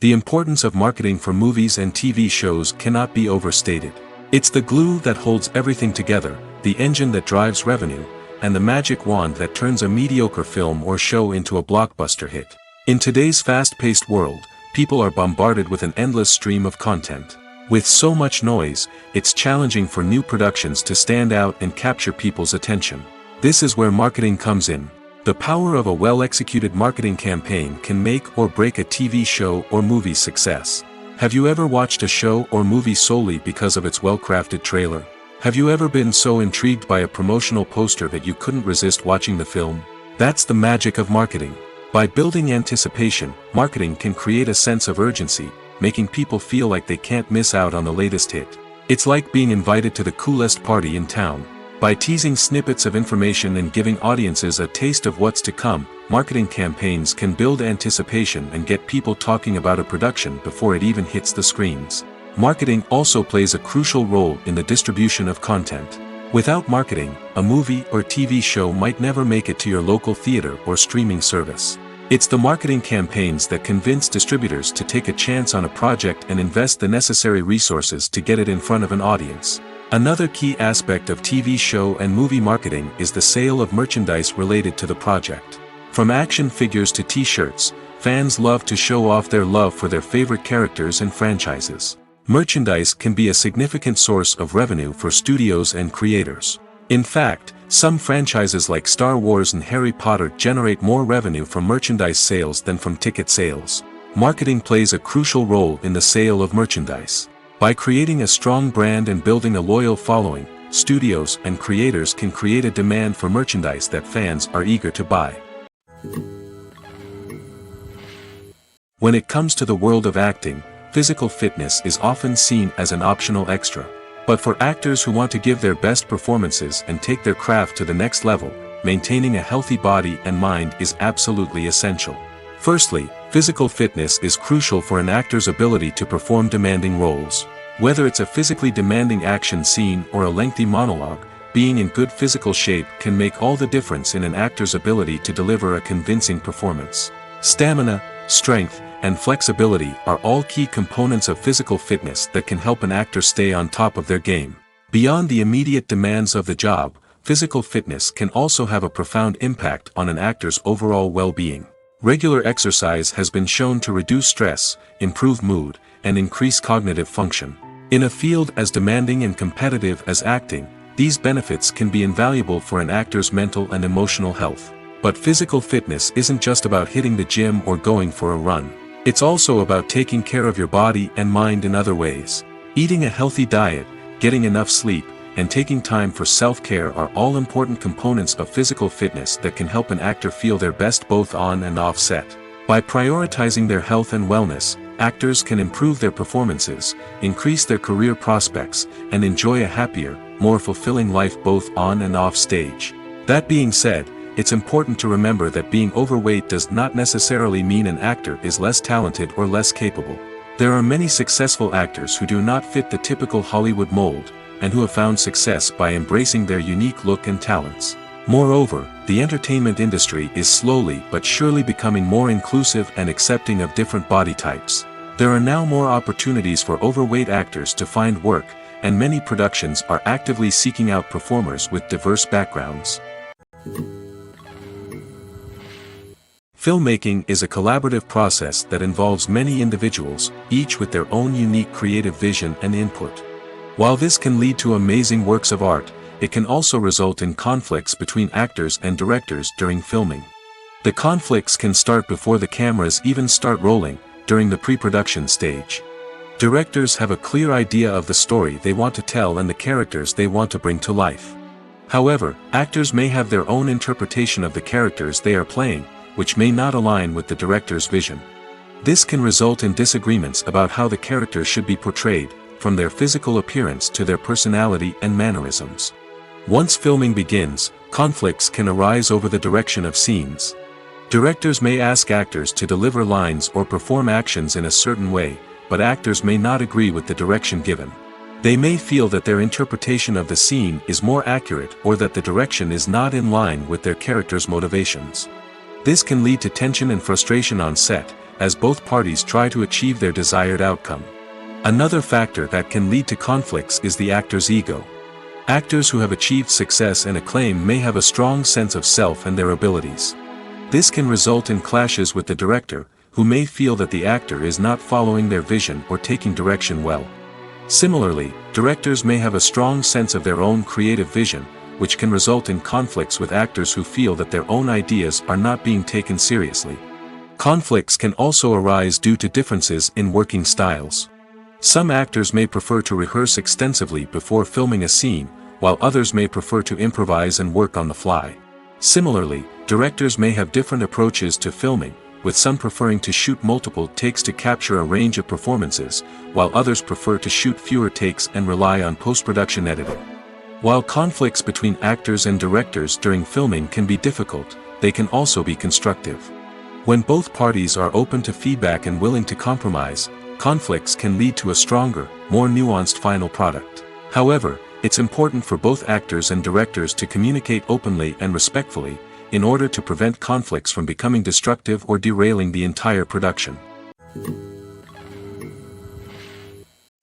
The importance of marketing for movies and TV shows cannot be overstated. It's the glue that holds everything together, the engine that drives revenue, and the magic wand that turns a mediocre film or show into a blockbuster hit. In today's fast-paced world, people are bombarded with an endless stream of content. With so much noise, it's challenging for new productions to stand out and capture people's attention. This is where marketing comes in. The power of a well-executed marketing campaign can make or break a TV show or movie's success. Have you ever watched a show or movie solely because of its well-crafted trailer? Have you ever been so intrigued by a promotional poster that you couldn't resist watching the film? That's the magic of marketing. By building anticipation, marketing can create a sense of urgency, making people feel like they can't miss out on the latest hit. It's like being invited to the coolest party in town. By teasing snippets of information and giving audiences a taste of what's to come, marketing campaigns can build anticipation and get people talking about a production before it even hits the screens. Marketing also plays a crucial role in the distribution of content. Without marketing, a movie or TV show might never make it to your local theater or streaming service. It's the marketing campaigns that convince distributors to take a chance on a project and invest the necessary resources to get it in front of an audience. Another key aspect of TV show and movie marketing is the sale of merchandise related to the project. From action figures to t-shirts, fans love to show off their love for their favorite characters and franchises. Merchandise can be a significant source of revenue for studios and creators. In fact, some franchises like Star Wars and Harry Potter generate more revenue from merchandise sales than from ticket sales. Marketing plays a crucial role in the sale of merchandise. By creating a strong brand and building a loyal following, studios and creators can create a demand for merchandise that fans are eager to buy. When it comes to the world of acting, physical fitness is often seen as an optional extra. But for actors who want to give their best performances and take their craft to the next level, maintaining a healthy body and mind is absolutely essential. Firstly, physical fitness is crucial for an actor's ability to perform demanding roles. Whether it's a physically demanding action scene or a lengthy monologue, being in good physical shape can make all the difference in an actor's ability to deliver a convincing performance. Stamina, strength, and flexibility are all key components of physical fitness that can help an actor stay on top of their game. Beyond the immediate demands of the job, physical fitness can also have a profound impact on an actor's overall well-being. Regular exercise has been shown to reduce stress, improve mood, and increase cognitive function. In a field as demanding and competitive as acting, these benefits can be invaluable for an actor's mental and emotional health. But physical fitness isn't just about hitting the gym or going for a run. It's also about taking care of your body and mind in other ways. Eating a healthy diet, getting enough sleep, and taking time for self-care are all important components of physical fitness that can help an actor feel their best both on and off set. By prioritizing their health and wellness, actors can improve their performances, increase their career prospects, and enjoy a happier, more fulfilling life both on and off stage. That being said, it's important to remember that being overweight does not necessarily mean an actor is less talented or less capable. There are many successful actors who do not fit the typical Hollywood mold, and who have found success by embracing their unique look and talents. Moreover, the entertainment industry is slowly but surely becoming more inclusive and accepting of different body types. There are now more opportunities for overweight actors to find work, and many productions are actively seeking out performers with diverse backgrounds. Filmmaking is a collaborative process that involves many individuals, each with their own unique creative vision and input. While this can lead to amazing works of art, it can also result in conflicts between actors and directors during filming. The conflicts can start before the cameras even start rolling, during the pre-production stage. Directors have a clear idea of the story they want to tell and the characters they want to bring to life. However, actors may have their own interpretation of the characters they are playing, which may not align with the director's vision. This can result in disagreements about how the characters should be portrayed, from their physical appearance to their personality and mannerisms. Once filming begins, conflicts can arise over the direction of scenes. Directors may ask actors to deliver lines or perform actions in a certain way, but actors may not agree with the direction given. They may feel that their interpretation of the scene is more accurate or that the direction is not in line with their character's motivations. This can lead to tension and frustration on set, as both parties try to achieve their desired outcome. Another factor that can lead to conflicts is the actor's ego. Actors who have achieved success and acclaim may have a strong sense of self and their abilities. This can result in clashes with the director, who may feel that the actor is not following their vision or taking direction well. Similarly, directors may have a strong sense of their own creative vision, which can result in conflicts with actors who feel that their own ideas are not being taken seriously. Conflicts can also arise due to differences in working styles. Some actors may prefer to rehearse extensively before filming a scene, while others may prefer to improvise and work on the fly. Similarly, directors may have different approaches to filming, with some preferring to shoot multiple takes to capture a range of performances, while others prefer to shoot fewer takes and rely on post-production editing. While conflicts between actors and directors during filming can be difficult, they can also be constructive. When both parties are open to feedback and willing to compromise, conflicts can lead to a stronger, more nuanced final product. However, it's important for both actors and directors to communicate openly and respectfully, in order to prevent conflicts from becoming destructive or derailing the entire production.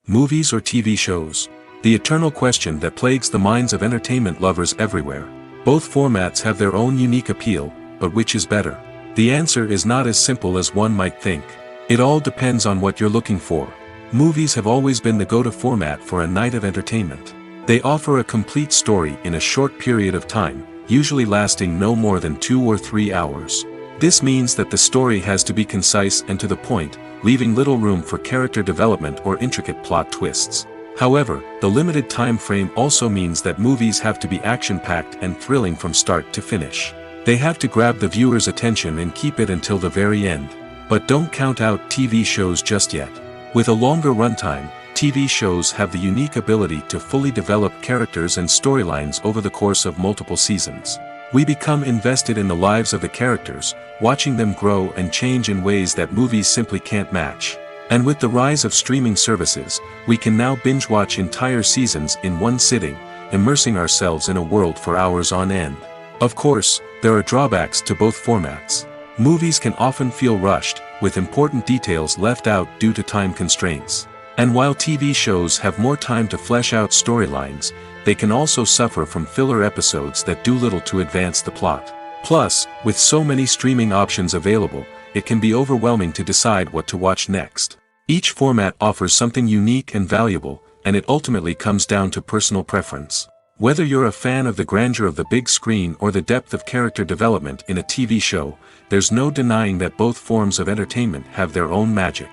Movies or TV shows? The eternal question that plagues the minds of entertainment lovers everywhere. Both formats have their own unique appeal, but which is better? The answer is not as simple as one might think. It all depends on what you're looking for. Movies have always been the go-to format for a night of entertainment. They offer a complete story in a short period of time, usually lasting no more than 2 or 3 hours. This means that the story has to be concise and to the point, leaving little room for character development or intricate plot twists. However, the limited time frame also means that movies have to be action-packed and thrilling from start to finish. They have to grab the viewer's attention and keep it until the very end. But don't count out TV shows just yet. With a longer runtime, TV shows have the unique ability to fully develop characters and storylines over the course of multiple seasons. We become invested in the lives of the characters, watching them grow and change in ways that movies simply can't match. And with the rise of streaming services, we can now binge-watch entire seasons in one sitting, immersing ourselves in a world for hours on end. Of course, there are drawbacks to both formats. Movies can often feel rushed, with important details left out due to time constraints. And while TV shows have more time to flesh out storylines, they can also suffer from filler episodes that do little to advance the plot. Plus, with so many streaming options available, it can be overwhelming to decide what to watch next. Each format offers something unique and valuable, and it ultimately comes down to personal preference. Whether you're a fan of the grandeur of the big screen or the depth of character development in a TV show, there's no denying that both forms of entertainment have their own magic.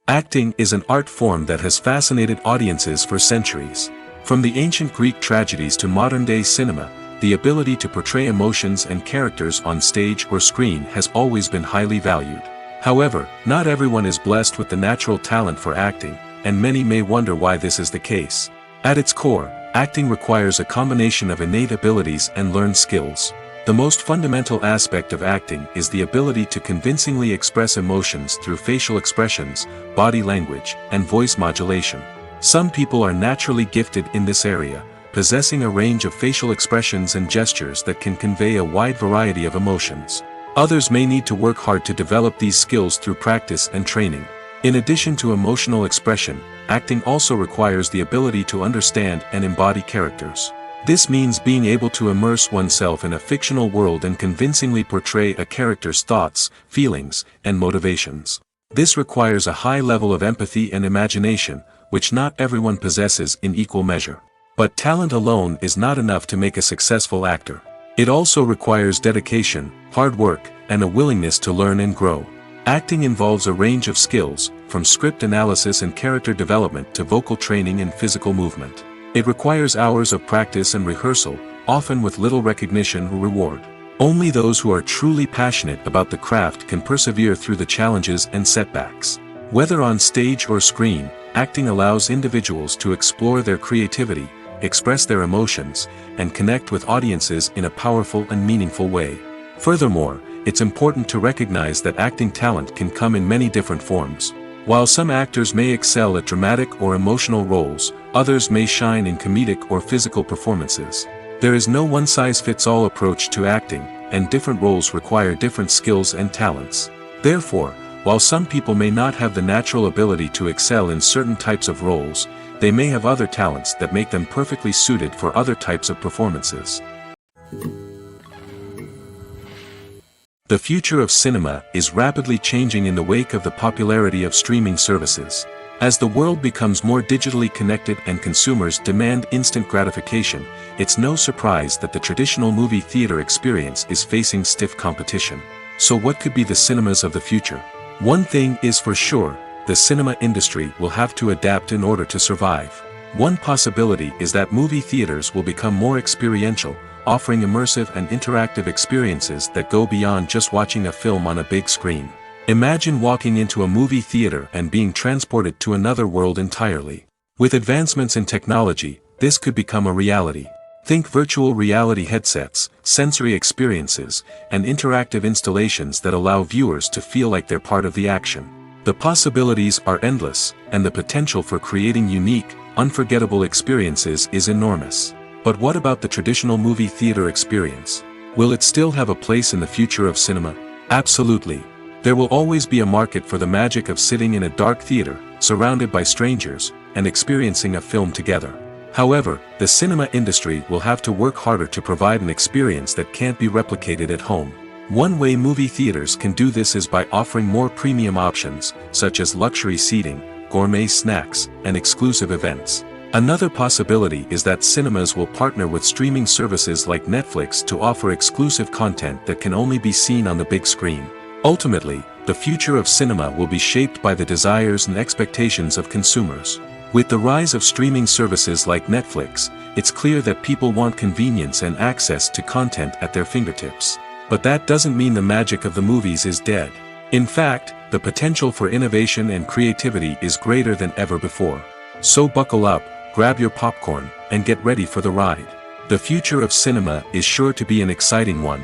Acting is an art form that has fascinated audiences for centuries. From the ancient Greek tragedies to modern-day cinema, the ability to portray emotions and characters on stage or screen has always been highly valued. However, not everyone is blessed with the natural talent for acting, and many may wonder why this is the case. At its core, acting requires a combination of innate abilities and learned skills. The most fundamental aspect of acting is the ability to convincingly express emotions through facial expressions, body language, and voice modulation. Some people are naturally gifted in this area, possessing a range of facial expressions and gestures that can convey a wide variety of emotions. Others may need to work hard to develop these skills through practice and training. In addition to emotional expression, acting also requires the ability to understand and embody characters. This means being able to immerse oneself in a fictional world and convincingly portray a character's thoughts, feelings, and motivations. This requires a high level of empathy and imagination, which not everyone possesses in equal measure. But talent alone is not enough to make a successful actor. It also requires dedication, hard work, and a willingness to learn and grow. Acting involves a range of skills, from script analysis and character development to vocal training and physical movement. It requires hours of practice and rehearsal, often with little recognition or reward. Only those who are truly passionate about the craft can persevere through the challenges and setbacks. Whether on stage or screen, acting allows individuals to explore their creativity, express their emotions, and connect with audiences in a powerful and meaningful way. Furthermore, it's important to recognize that acting talent can come in many different forms. While some actors may excel at dramatic or emotional roles, others may shine in comedic or physical performances. There is no one-size-fits-all approach to acting, and different roles require different skills and talents. Therefore, while some people may not have the natural ability to excel in certain types of roles, they may have other talents that make them perfectly suited for other types of performances. The future of cinema is rapidly changing in the wake of the popularity of streaming services. As the world becomes more digitally connected and consumers demand instant gratification, it's no surprise that the traditional movie theater experience is facing stiff competition. So what could be the cinemas of the future? One thing is for sure, the cinema industry will have to adapt in order to survive. One possibility is that movie theaters will become more experiential, offering immersive and interactive experiences that go beyond just watching a film on a big screen. Imagine walking into a movie theater and being transported to another world entirely. With advancements in technology, this could become a reality. Think virtual reality headsets, sensory experiences, and interactive installations that allow viewers to feel like they're part of the action. The possibilities are endless, and the potential for creating unique, unforgettable experiences is enormous. But what about the traditional movie theater experience? Will it still have a place in the future of cinema? Absolutely. There will always be a market for the magic of sitting in a dark theater, surrounded by strangers, and experiencing a film together. However, the cinema industry will have to work harder to provide an experience that can't be replicated at home. One way movie theaters can do this is by offering more premium options, such as luxury seating, gourmet snacks, and exclusive events. Another possibility is that cinemas will partner with streaming services like Netflix to offer exclusive content that can only be seen on the big screen. Ultimately, the future of cinema will be shaped by the desires and expectations of consumers. With the rise of streaming services like Netflix, it's clear that people want convenience and access to content at their fingertips. But that doesn't mean the magic of the movies is dead. In fact, the potential for innovation and creativity is greater than ever before. So buckle up, grab your popcorn, and get ready for the ride. The future of cinema is sure to be an exciting one.